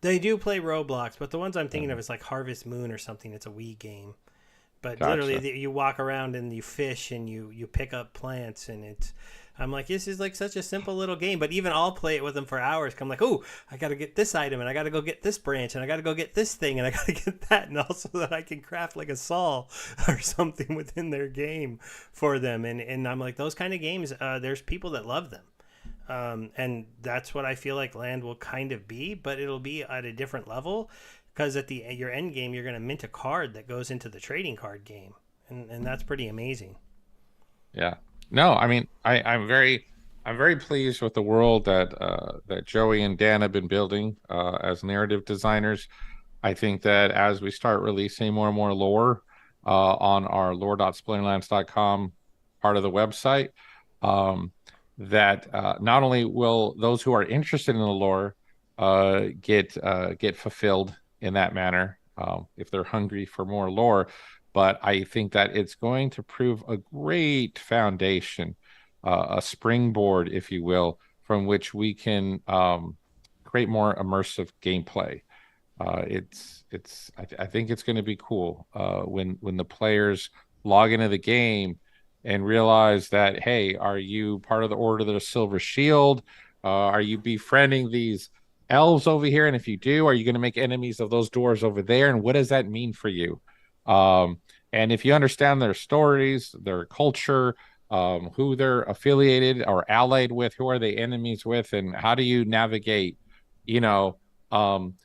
They do play Roblox, but the ones I'm thinking of is like Harvest Moon or something. It's a Wii game. But Gotcha. literally, you walk around and you fish and you pick up plants, and I'm like, this is like such a simple little game. But even I'll play it with them for hours. I'm like, oh, I got to get this item, and I got to go get this branch, and I got to go get this thing, and I got to get that, and also that I can craft like a saw or something within their game for them. And I'm like, those kind of games, there's people that love them. And that's what I feel like land will kind of be, but it'll be at a different level. Because at your end game, you're going to mint a card that goes into the trading card game, and that's pretty amazing. Yeah. No, I mean, I'm very pleased with the world that Joey and Dan have been building as narrative designers. I think that as we start releasing more and more lore on our lore.splinterlands.com part of the website, that not only will those who are interested in the lore get fulfilled in that manner, if they're hungry for more lore, but I think that it's going to prove a great foundation, a springboard, if you will, from which we can create more immersive gameplay. I think it's going to be cool when the players log into the game and realize that, hey, are you part of the Order of the Silver Shield? Are you befriending these elves over here? And if you do, are you going to make enemies of those doors over there? And what does that mean for you? And if you understand their stories, their culture, who they're affiliated or allied with, who are they enemies with, and how do you navigate,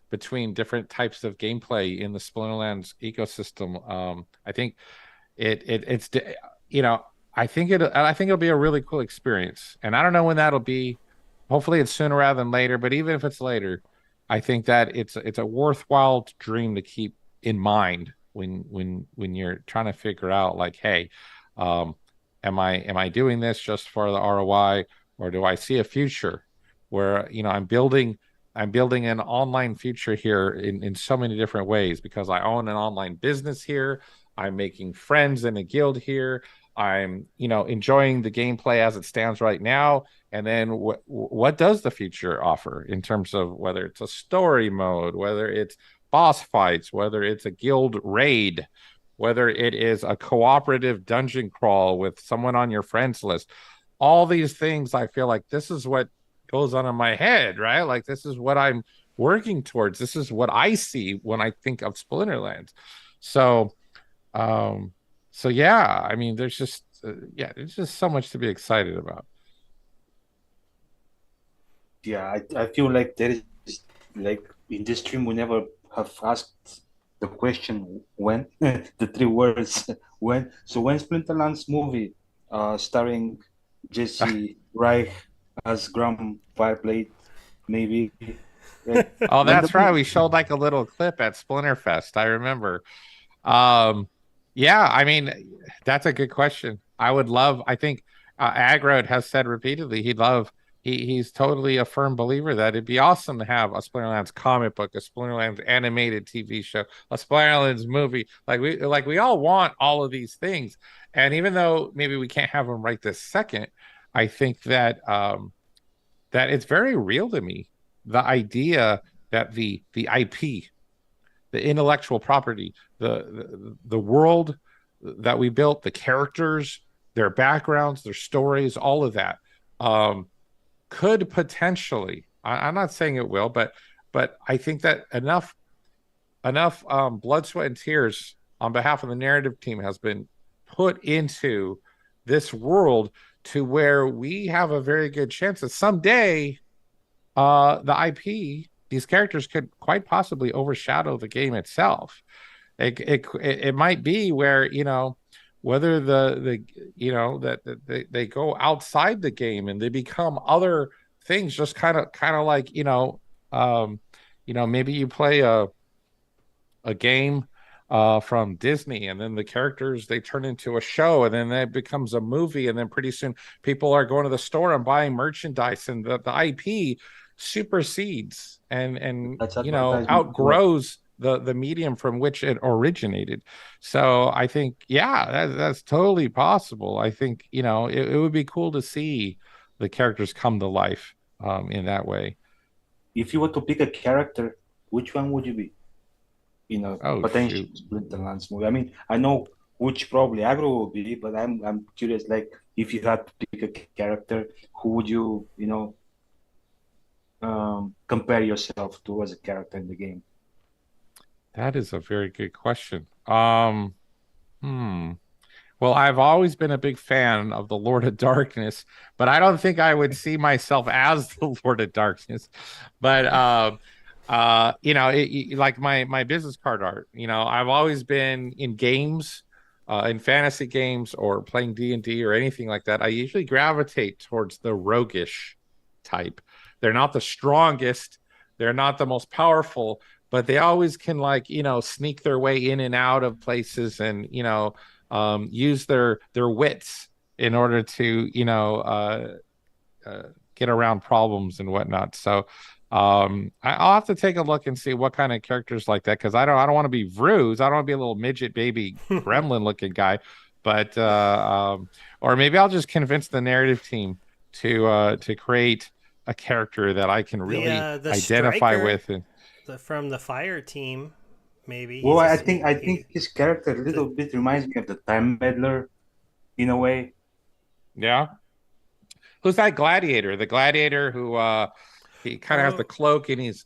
between different types of gameplay in the Splinterlands ecosystem, I think it's I think it'll be a really cool experience. And I don't know when that'll be. Hopefully it's sooner rather than later, but even if it's later, I think that it's a worthwhile dream to keep in mind when you're trying to figure out, like, hey, am I doing this just for the ROI, or do I see a future where I'm building an online future here in so many different ways, because I own an online business here, I'm making friends in a guild here, I'm enjoying the gameplay as it stands right now. And then what does the future offer in terms of whether it's a story mode, whether it's boss fights, whether it's a guild raid, whether it is a cooperative dungeon crawl with someone on your friends list. All these things, I feel like this is what goes on in my head, right? Like, this is what I'm working towards. This is what I see when I think of Splinterlands. So So yeah, I mean, there's just there's just so much to be excited about. Yeah, I feel like there is, like, in this stream we never have asked the question when, the three words when. So when Splinterlands movie, starring Jesse Reich as Graham Fireblade, maybe, like, Oh, when the that's right. movie. We showed like a little clip at Splinterfest. I remember. Um, yeah, I mean, that's a good question. I would love, I think Agrod has said repeatedly he's totally a firm believer that it'd be awesome to have a Splinterlands comic book, a Splinterlands animated TV show, a Splinterlands movie. Like we all want all of these things. And even though maybe we can't have them right this second, I think that it's very real to me. The idea that the IP, the intellectual property, the world that we built, the characters, their backgrounds, their stories, all of that could potentially. I'm not saying it will, but I think that enough blood, sweat, and tears on behalf of the narrative team has been put into this world to where we have a very good chance that someday the IP, these characters could quite possibly overshadow the game itself. It might be where, whether the that they go outside the game and they become other things, just kind of like, maybe you play a game from Disney, and then the characters, they turn into a show, and then that becomes a movie, and then pretty soon people are going to the store and buying merchandise, and the IP supersedes and That's advertisement as well. outgrows the medium from which it originated. So I think, yeah, that's totally possible. I think, it would be cool to see the characters come to life in that way. If you were to pick a character, which one would you be in a Oh potential shoot. Splinterlands movie? I mean, I know which probably Agro will be, but I'm curious, like, if you had to pick a character, who would you, compare yourself to as a character in the game? That is a very good question. Hmm. Well, I've always been a big fan of the Lord of Darkness, but I don't think I would see myself as the Lord of Darkness. But like my business card art, I've always been in games, in fantasy games or playing D&D or anything like that. I usually gravitate towards the roguish type. They're not the strongest, they're not the most powerful, but they always can, like, sneak their way in and out of places, and use their wits in order to get around problems and whatnot. So I'll have to take a look and see what kind of characters like that, because I don't want to be Vruz. I don't want to be a little midget baby gremlin looking guy, but or maybe I'll just convince the narrative team to create a character that I can really The identify striker with. And from the fire team, maybe Well, he's a I think his character a little bit reminds me of the Time Meddler in a way. yeah, who's that gladiator? The gladiator who he kind of has the Oh, cloak, and he's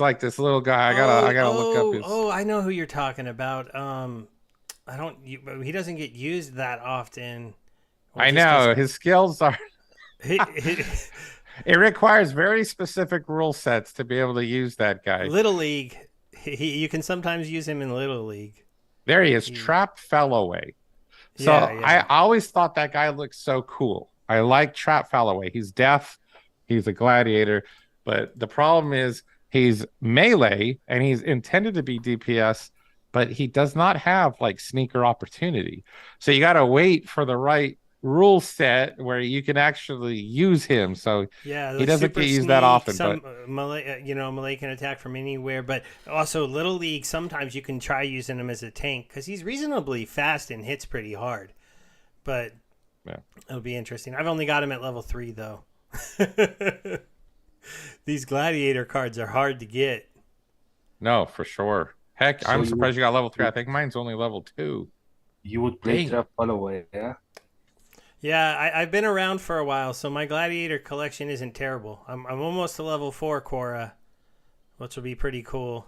like this little guy. I gotta look up his. I know who you're talking about. He doesn't get used that often. Well, I just his, know his skills are. he, he, It requires very specific rule sets to be able to use that guy. Little League. You can sometimes use him in Little League. There he is, He, Trap Felloway. So yeah, I yeah. always thought that guy looked so cool. I like Trap Felloway. He's deaf, he's a gladiator, but the problem is he's melee and he's intended to be DPS, but he does not have like sneaker opportunity. So you got to wait for the right rule set where you can actually use him. So Yeah, he the doesn't super get used that sneak. often, but Some Malay, Malay can attack from anywhere, but also Little League. Sometimes you can try using him as a tank because he's reasonably fast and hits pretty hard. But yeah. it'll be interesting. I've only got him at level 3 though. These gladiator cards are hard to get. No, for sure. Heck, So I'm you surprised you got level 3. I think mine's only level 2. you would play Dang. Trap Holloway, yeah? Yeah, I've been around for a while, so my gladiator collection isn't terrible. I'm almost to level 4 Cora, which will be pretty cool.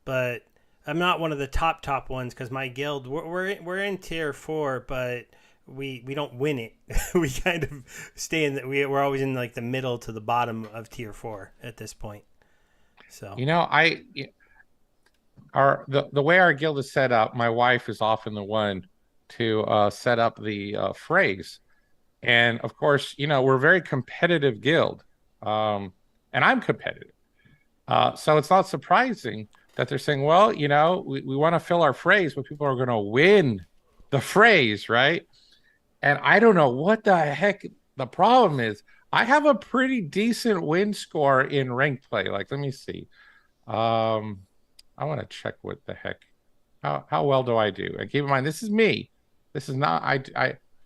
But I'm not one of the top ones because my guild we're in tier 4, but we don't win it. We kind of stay in we're always in like the middle to the bottom of tier 4 at this point. So the way our guild is set up, my wife is often the one to set up the phrase, and of course, we're a very competitive guild, and I'm competitive, so it's not surprising that they're saying, well, we want to fill our phrase, but people are going to win the phrase, right? And I don't know what the heck the problem is. I have a pretty decent win score in ranked play. Like, let me see. I want to check what the heck. How well do I do? And keep in mind, this is me. This is not.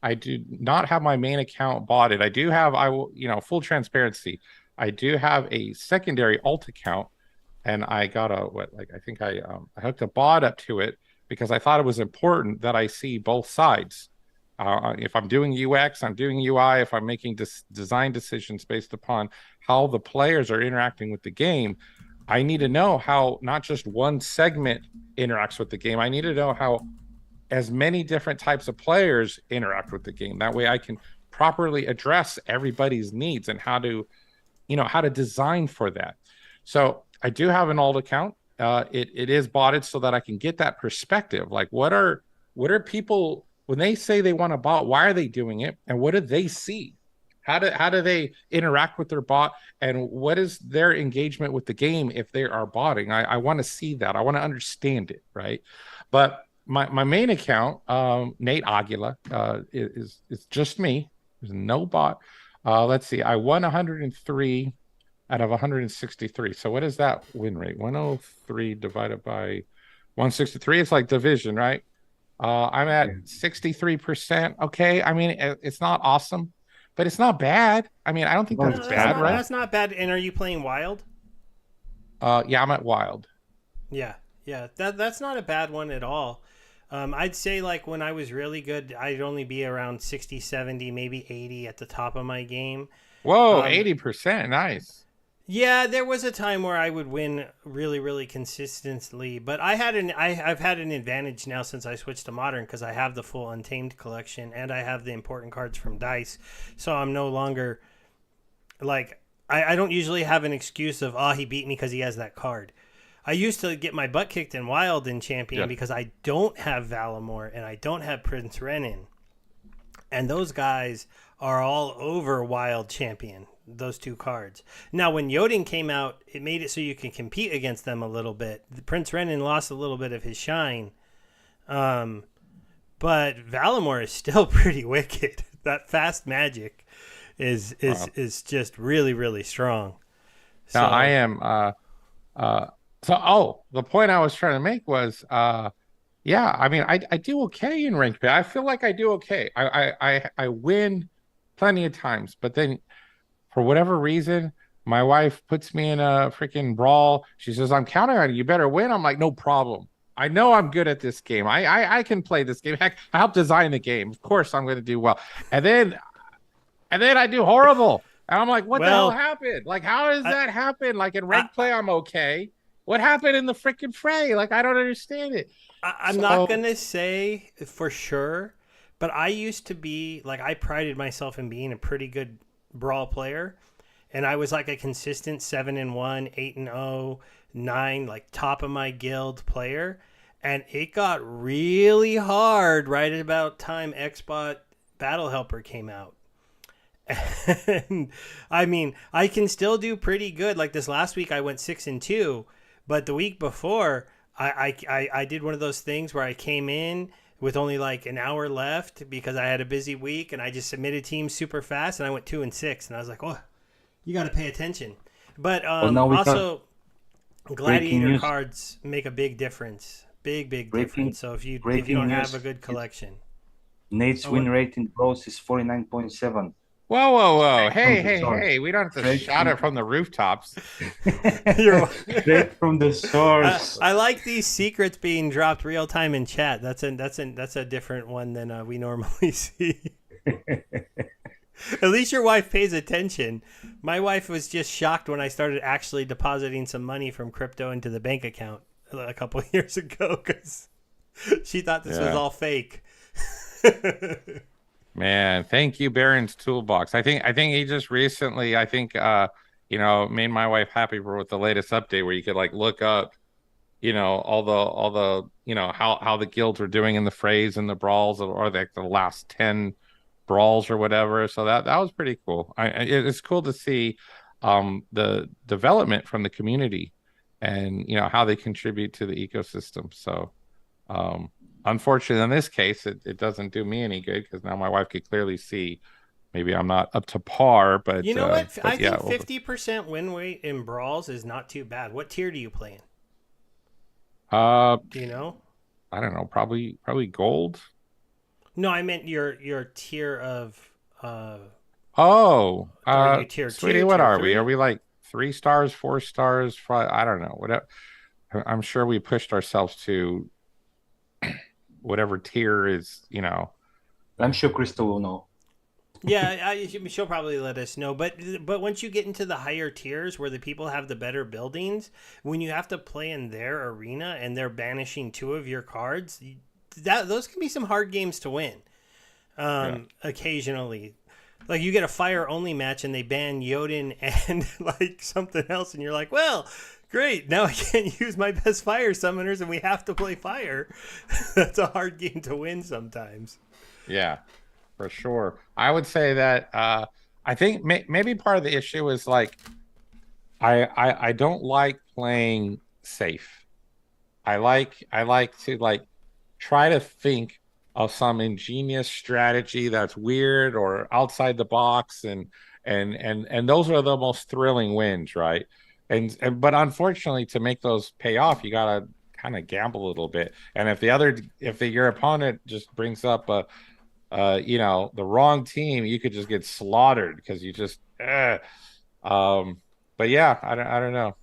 I do not have my main account botted. I do have. Full transparency. I do have a secondary alt account, and I got I hooked a bot up to it because I thought it was important that I see both sides. If I'm doing UX, I'm doing UI. If I'm making design decisions based upon how the players are interacting with the game, I need to know how not just one segment interacts with the game. I need to know how as many different types of players interact with the game. That way I can properly address everybody's needs and how to design for that. So I do have an alt account. It is botted so that I can get that perspective. Like, what are people, when they say they want a bot, why are they doing it? And what do they see? How do they interact with their bot? And what is their engagement with the game if they are botting? I want to see that. I want to understand it, right? But my main account, Nate Aguila, is just me. There's no bot. Let's see. I won 103 out of 163. So what is that win rate? 103 divided by 163. It's like division, right? I'm at 63%. Okay. I mean, it's not awesome, but it's not bad. I mean, I don't think that's bad, right? That's not bad. And are you playing wild? Yeah, I'm at wild. Yeah. That's not a bad one at all. I'd say like when I was really good, I'd only be around 60, 70, maybe 80 at the top of my game. Whoa, 80%. Nice. Yeah, there was a time where I would win really, really consistently, but I've had an advantage now since I switched to modern because I have the full Untamed collection and I have the important cards from Dice, so I'm no longer like I don't usually have an excuse of he beat me because he has that card. I used to get my butt kicked in Wild in Champion because I don't have Valimore and I don't have Prince Renin, and those guys are all over Wild Champion. Those two cards. Now, when Yodin came out, it made it so you can compete against them a little bit. The Prince Renin lost a little bit of his shine, but Valimore is still pretty wicked. That fast magic is just really, really strong. So now I am. The point I was trying to make was, yeah. I mean, I do okay in ranked play. I feel like I do okay. I win plenty of times, but then, for whatever reason, my wife puts me in a freaking brawl. She says, I'm counting on you. You better win. I'm like, no problem. I know I'm good at this game. I can play this game. Heck, I helped design the game. Of course I'm going to do well. And then I do horrible. And I'm like, what the hell happened? Like, how does that happen? Like, in ranked play, I'm okay. What happened in the freaking fray? Like, I don't understand it. I'm not going to say for sure, but I used to be, like, I prided myself in being a pretty good brawl player, and I was like a consistent 7-1, 8-0, 9, like top of my guild player, and it got really hard right at about time Xbot Battle Helper came out. And I mean, I can still do pretty good. Like this last week I went 6-2, but the week before I did one of those things where I came in with only like an hour left because I had a busy week, and I just submitted teams super fast, and I went 2-6, and I was like, oh, you got to pay attention. But also gladiator cards make a big difference. Big difference. So if you don't have a good collection. Nate's win rate in pros is 49.7. Whoa. Hey. We don't have to shout it from the rooftops. Straight from the source. I like these secrets being dropped real time in chat. That's a different one than we normally see. At least your wife pays attention. My wife was just shocked when I started actually depositing some money from crypto into the bank account a couple of years ago because she thought this was Yeah. all fake. Man, thank you, Baron's Toolbox. I think he just recently, made my wife happy with the latest update where you could like look up, all the, how the guilds are doing in the frays and the brawls or like the last 10 brawls or whatever. So that was pretty cool. It's cool to see the development from the community and how they contribute to the ecosystem. So um unfortunately, in this case, it doesn't do me any good because now my wife could clearly see maybe I'm not up to par. But You know what? I yeah, think 50% win rate in brawls is not too bad. What tier do you play in? uh, Do you know? I don't know, probably gold. No, I meant your tier of. Oh, Are you tier sweetie, two, what tier are we? three? Are we like 3 stars, 4 stars? I don't know. Whatever. I'm sure we pushed ourselves to whatever tier is. I'm sure Crystal will know. Yeah, she'll probably let us know. But once you get into the higher tiers where the people have the better buildings, when you have to play in their arena and they're banishing 2 of your cards, those can be some hard games to win. Occasionally, like you get a fire only match and they ban Jotun and like something else, and you're like, well, great, now I can't use my best fire summoners and we have to play fire. That's a hard game to win sometimes. Yeah, for sure. I would say that I think maybe part of the issue is like I don't like playing safe. I like to like try to think of some ingenious strategy that's weird or outside the box, and those are the most thrilling wins, right? And but unfortunately, to make those pay off, you gotta kind of gamble a little bit. And if your opponent just brings up the wrong team, you could just get slaughtered because you just but yeah, I don't know.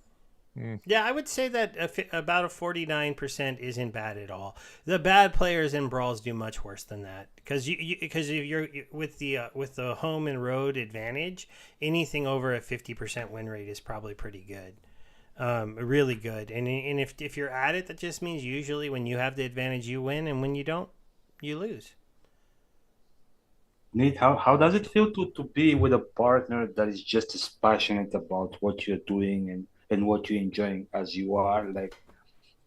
Yeah, I would say that about a 49% isn't bad at all. The bad players in brawls do much worse than that because you're with the home and road advantage. Anything over a 50% win rate is probably pretty good, really good. And if you're at it, that just means usually when you have the advantage, you win, and when you don't, you lose. Nate, how does it feel to be with a partner that is just as passionate about what you're doing and what you're enjoying as you are? Like,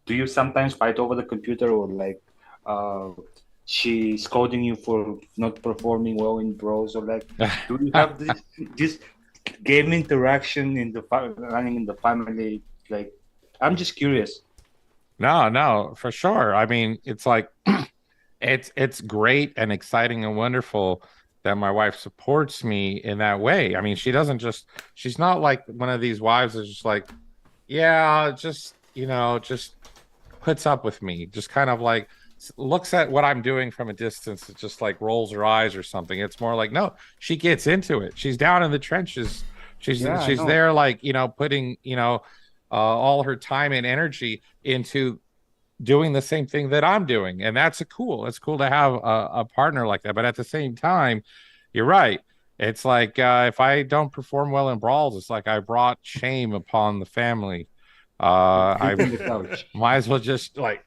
do you sometimes fight over the computer or like uh, she scolding you for not performing well in bros or like do you have this game interaction in the running in the family? Like, I'm just curious. No, for sure. I mean, it's like it's great and exciting and wonderful that my wife supports me in that way. I mean, she's not like one of these wives that's just like, yeah, just puts up with me, just kind of like looks at what I'm doing from a distance. It just like rolls her eyes or something. It's more like, no, she gets into it. She's down in the trenches. Yeah, I She's know. there, like, putting, all her time and energy into doing the same thing that I'm doing. And it's cool to have a partner like that. But at the same time, you're right. It's like if I don't perform well in brawls, it's like I brought shame upon the family. I Sleep on the couch. might as well just like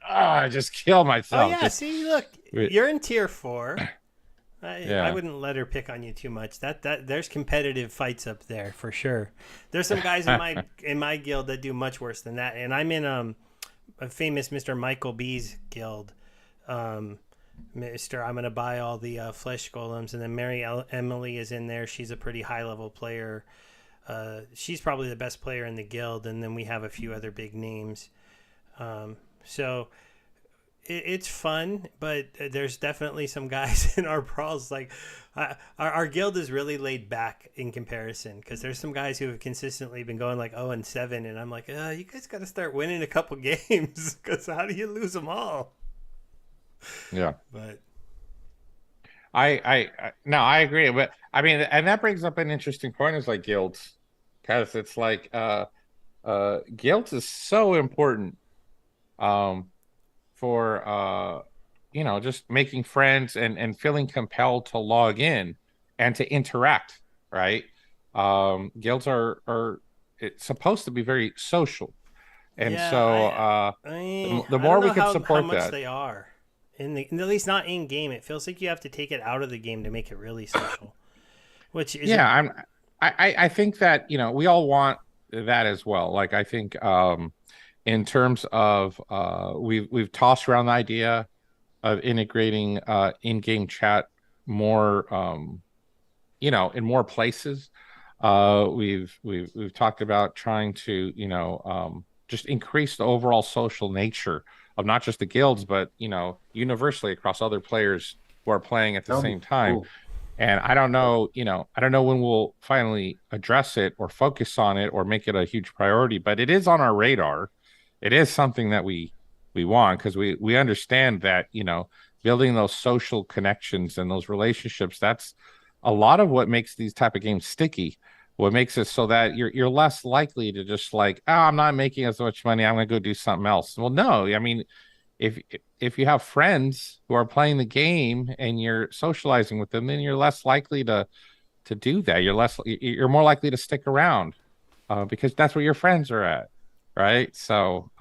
just kill Oh myself. yeah, Just see, look, you're in tier 4. I yeah. wouldn't let her pick on you too much. That there's competitive fights up there for sure. There's some guys in my guild that do much worse than that, and I'm in a famous Mr. Michael B's guild. I'm gonna buy all the flesh golems, and then Emily is in there. She's a pretty high level player. She's probably the best player in the guild, and then we have a few other big names. So it's fun, but there's definitely some guys in our brawls. Like our guild is really laid back in comparison because there's some guys who have consistently been going like 0-7, and I'm like, you guys got to start winning a couple games because how do you lose them all? Yeah. But No, I agree. But I mean, and that brings up an interesting point is like guilds, because it's like guilds is so important for just making friends and feeling compelled to log in and to interact, right? Guilds are it's supposed to be very social. And Yeah, so the I don't more we know can how support much that. they are at least not in game. It feels like you have to take it out of the game to make it really social, which is a Yeah, I think that, we all want that as well. Like I think in terms of we've tossed around the idea of integrating in-game chat more in more places. We've talked about trying to, just increase the overall social nature of not just the guilds, but universally across other players who are playing at the That'll be same time. cool. And I don't know when we'll finally address it or focus on it or make it a huge priority, but it is on our radar. It is something that we want because we understand that, building those social connections and those relationships, that's a lot of what makes these type of games sticky. What makes it so that you're less likely to just like, oh, I'm not making as much money, I'm gonna go do something else. Well, no, I mean, if if you have friends who are playing the game and you're socializing with them, then you're less likely to do that. You're more likely to stick around because that's where your friends are at, right? So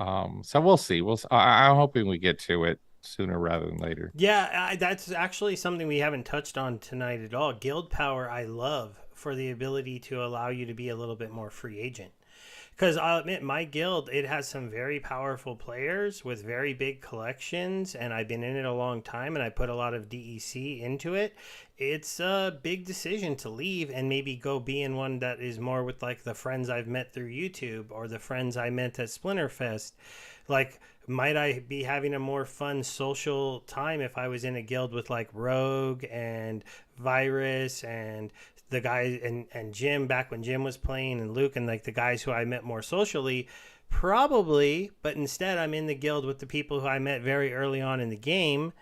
we'll see. I'm hoping we get to it sooner rather than later. Yeah, that's actually something we haven't touched on tonight at all. Guild power, I love for the ability to allow you to be a little bit more free agent. Because I'll admit, my guild, it has some very powerful players with very big collections, and I've been in it a long time, and I put a lot of DEC into it. It's a big decision to leave and maybe go be in one that is more with like the friends I've met through YouTube or the friends I met at Splinterfest. Like, might I be having a more fun social time if I was in a guild with like Rogue and Virus and the guys and Jim back when Jim was playing and Luke and like the guys who I met more socially? Probably, but instead I'm in the guild with the people who I met very early on in the game.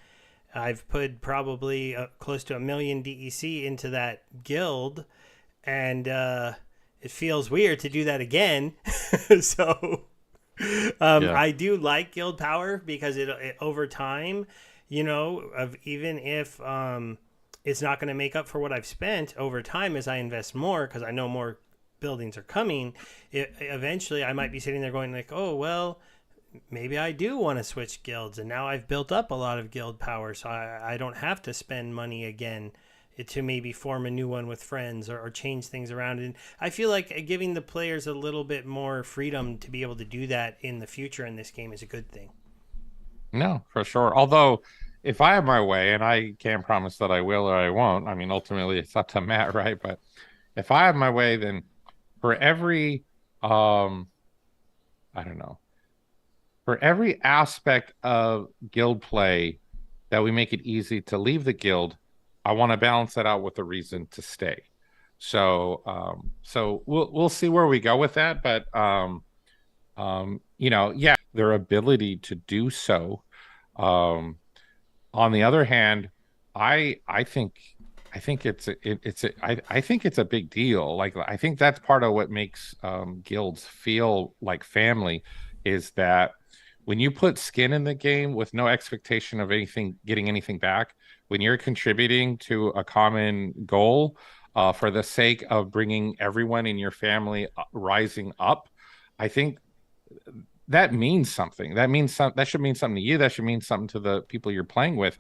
I've put probably close to 1 million DEC into that guild, and it feels weird to do that again. So Yeah. I do like guild power because it over time, of even if it's not going to make up for what I've spent over time as I invest more because I know more buildings are coming. Eventually, I might be sitting there going like, oh well, maybe I do want to switch guilds, and now I've built up a lot of guild power, so I don't have to spend money again to maybe form a new one with friends or change things around. And I feel like giving the players a little bit more freedom to be able to do that in the future in this game is a good thing. No, for sure. Although, if I have my way, and I can't promise that I will or I won't, I mean, ultimately it's up to Matt, right? But if I have my way, then for every, I don't know, for every aspect of guild play that we make it easy to leave the guild, I want to balance that out with a reason to stay. So we'll see where we go with that, but yeah, their ability to do so. Um, on the other hand, I think I think it's a big deal. Like I think that's part of what makes guilds feel like family is that when you put skin in the game with no expectation of getting anything back, when you're contributing to a common goal for the sake of bringing everyone in your family rising up, I think that means something. That should mean something to you. That should mean something to the people you're playing with.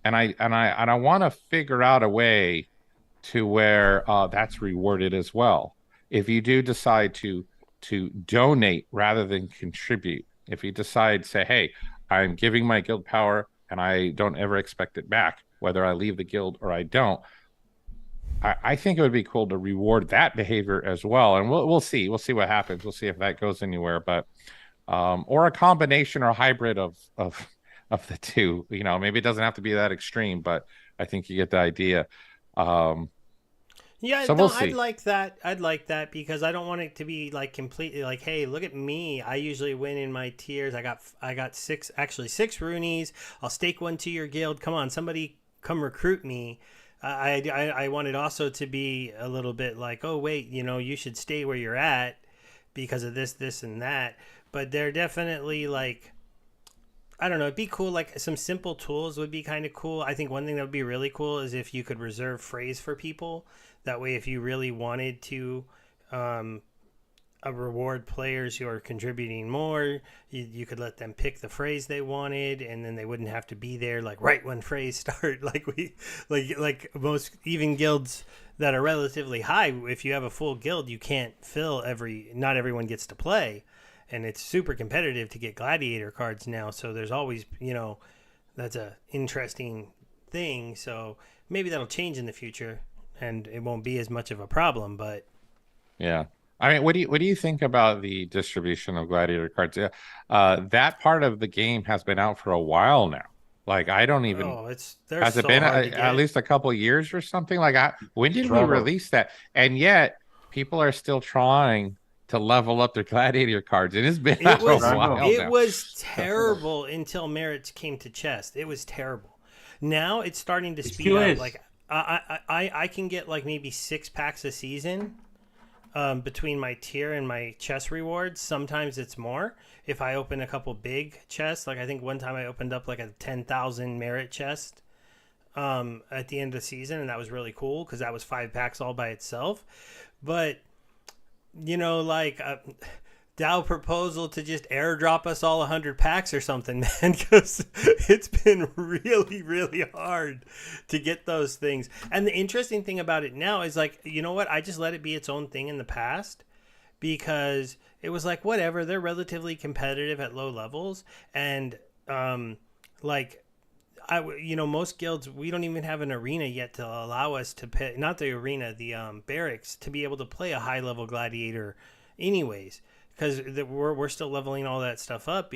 And I want to figure out a way to where that's rewarded as well. If you do decide to donate rather than contribute, if you decide say, hey, I'm giving my guild power and I don't ever expect it back, whether I leave the guild or I don't, I think it would be cool to reward that behavior as well. And we'll see. We'll see what happens. We'll see if that goes anywhere. But or a combination or a hybrid of the two. Maybe it doesn't have to be that extreme, but I think you get the idea. Um, Yeah, so no, we'll I'd see. like that. I'd like that because I don't want it to be like completely like, hey, look at me. I usually win in my tiers. I got six Roonies. I'll stake one to your guild. Come on, somebody come recruit me. I want it also to be a little bit like, oh wait, you should stay where you're at because of this, and that. But they're definitely like, I don't know. It'd be cool. Like some simple tools would be kind of cool. I think one thing that would be really cool is if you could reserve phrase for people. That way, if you really wanted to, um, reward players who are contributing more. You could let them pick the phrase they wanted, and then they wouldn't have to be there like right when phrase start. Like most even guilds that are relatively high. If you have a full guild, you can't fill not everyone gets to play, and it's super competitive to get gladiator cards now. So there's always that's a interesting thing. So maybe that'll change in the future, and it won't be as much of a problem. But yeah. I mean, what do you think about the distribution of gladiator cards? That part of the game has been out for a while now. Like, I don't even. They're Has it so been hard to at get. least a couple years or something? Like, when did we Struggle. release that? And yet, people are still trying to level up their gladiator cards. It has been out a while It now. was terrible until Merits came to chest. It was terrible. Now it's starting to speed up. Like I can get like maybe 6 packs a season between my tier and my chest rewards. Sometimes it's more if I open a couple big chests. Like I think one time I opened up like a 10,000 merit chest at the end of the season, and that was really cool because that was 5 packs all by itself. But like Dow proposal to just airdrop us all 100 packs or something, man, because it's been really, really hard to get those things. And the interesting thing about it now is like, you know what? I just let it be its own thing in the past because it was like, whatever, they're relatively competitive at low levels. And most guilds, we don't even have an arena yet to allow us to pay, not the arena, the barracks, to be able to play a high level gladiator anyways, because we're still leveling all that stuff up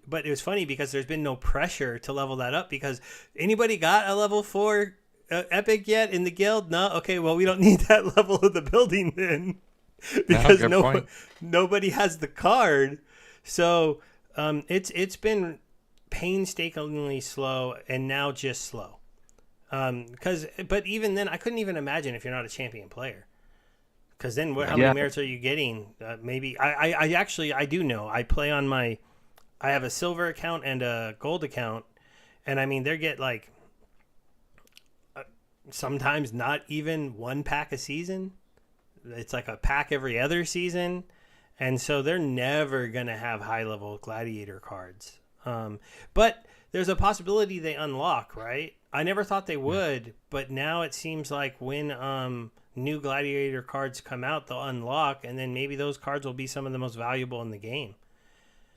but it was funny because there's been no pressure to level that up because anybody got a level 4 epic yet in the guild? No? Okay, well, we don't need that level of the building then because nobody has the card. So it's been painstakingly slow and now just slow. But even then, I couldn't even imagine if you're not a champion player. Because then how many merits are you getting? Maybe I do know. I play on I have a silver account and a gold account, and I mean they get like sometimes not even 1 pack a season. It's like a pack every other season, and so they're never gonna have high level gladiator cards. But there's a possibility they unlock, right? I never thought they would, but now it seems like when new gladiator cards come out, they'll unlock, and then maybe those cards will be some of the most valuable in the game.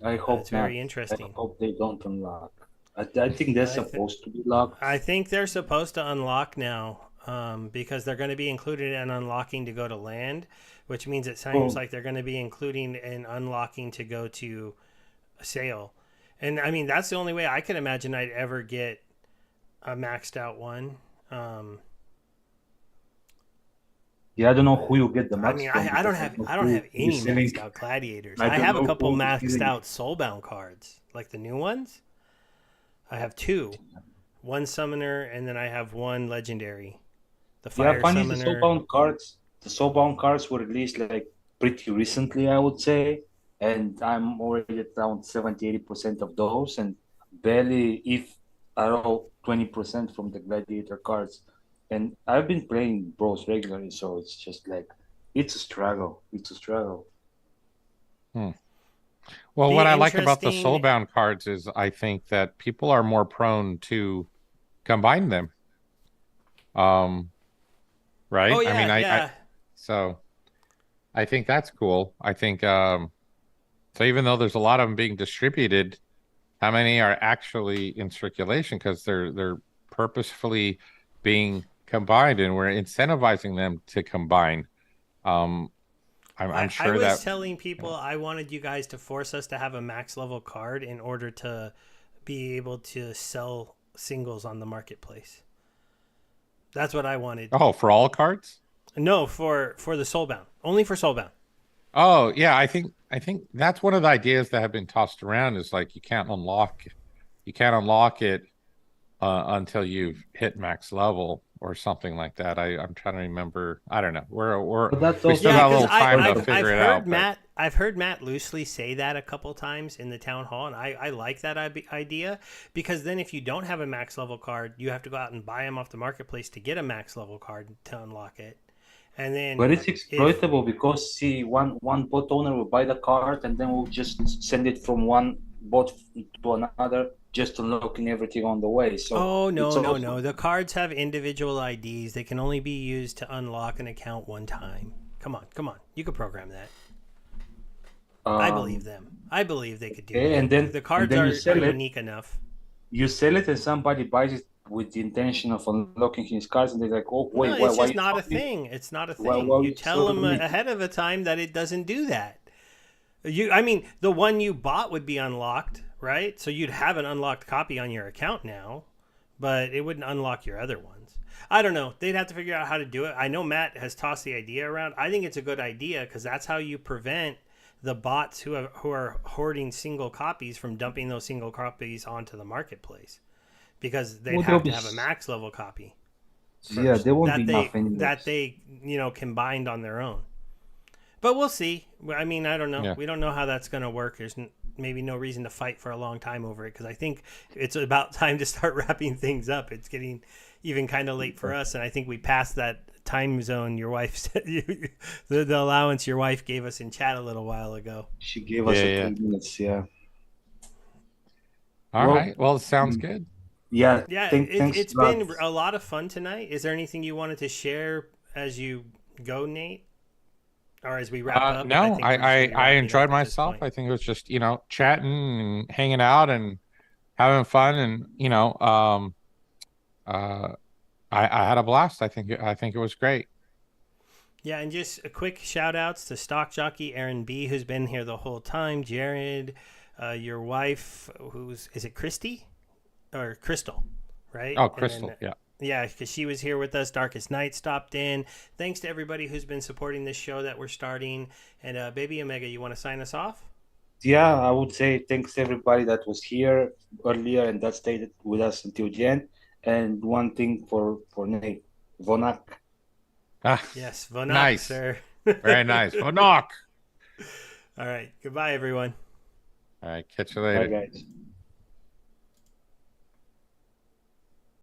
I hope it's very interesting. I hope they don't unlock. I think they're supposed to be locked. I think they're supposed to unlock now because they're going to be included in unlocking to go to land, which means it sounds like they're going to be including in unlocking to go to a sale. And I mean, that's the only way I can imagine I'd ever get a maxed out one. Yeah, I don't know who you get the maxed. I mean, I don't have any maxed out gladiators. I have a couple maxed out soulbound cards, like the new ones. I have 2, 1 summoner, and then I have 1 legendary. The fire summoner. The soulbound cards were released like pretty recently, I would say. And I'm already at around 70-80% of those, and barely, if at all, 20% from the gladiator cards. And I've been playing bros regularly, so it's just like it's a struggle. Well, what I like about the soulbound cards is I think that people are more prone to combine them. Right? Oh, yeah, I mean, yeah. So I think that's cool. I think so even though there's a lot of them being distributed, how many are actually in circulation? Because they're purposefully being combined, and we're incentivizing them to combine. I'm sure I was telling people I wanted you guys to force us to have a max level card in order to be able to sell singles on the marketplace. That's what I wanted. Oh, for all cards? No, for the soulbound. Only for soulbound. Oh, yeah, I think that's one of the ideas that have been tossed around is like you can't unlock it until you've hit max level or something like that. I'm trying to remember. I don't know. We still got a little time to figure it out. I've heard Matt loosely say that a couple times in the town hall, and I like that idea because then if you don't have a max level card, you have to go out and buy them off the marketplace to get a max level card to unlock it. And then But it's if exploitable because see, one bot owner will buy the card and then we'll just send it from one bot to another, just unlocking everything on the way. So oh no it's no also no, the cards have individual IDs. They can only be used to unlock an account one time. Come on, you could program that. I believe them. I believe they could do okay, that. The and cards then you are sell it. unique enough. You sell it and somebody buys it with the intention of unlocking his cards, and they're like, "Oh No, wait, it's why just you not a sold me? thing. It's not a Why thing. You you tell sold them me?" ahead of a time that it doesn't do that. I mean, the one you bought would be unlocked, right? So you'd have an unlocked copy on your account now, but it wouldn't unlock your other ones. I don't know. They'd have to figure out how to do it. I know Matt has tossed the idea around. I think it's a good idea because that's how you prevent the bots who are hoarding single copies from dumping those single copies onto the marketplace, because they'd Well, there'll have to be have a max level copy yeah, first there won't be that enough that anyways. they can bind on their own. But we'll see. I mean, I don't know. Yeah. We don't know how that's going to work. There's maybe no reason to fight for a long time over it because I think it's about time to start wrapping things up. It's getting even kind of late for us, and I think we passed that time zone your wife said the allowance your wife gave us in chat a little while ago. She gave us Yeah, 3 minutes. Yeah. All Well, right. Well, it sounds mm, good. yeah. Yeah, Thanks it's a lot. been a lot of fun tonight. Is there anything you wanted to share as you go, Nate? Or as we wrap up? I No, think we should be I wrapping enjoyed up at this myself. point. I think it was just, chatting and hanging out and having fun and, uh, I had a blast. I think it was great. Yeah, and just a quick shout outs to Stock Jockey Aaron B, who's been here the whole time. Jared, your wife, is it Christy or Crystal, right? Oh, And Crystal. then Yeah. yeah, because she was here with us. Darkest Night stopped in. Thanks to everybody who's been supporting this show that we're starting. And Baby Omega, you want to sign us off? Yeah, I would say thanks everybody that was here earlier and that stayed with us until the end. And one thing for Nate, Vonak. Ah, Yes, Vonak, nice. sir. Very nice. Oh, knock. All right. Goodbye, everyone. All right. Catch you Bye, later. guys.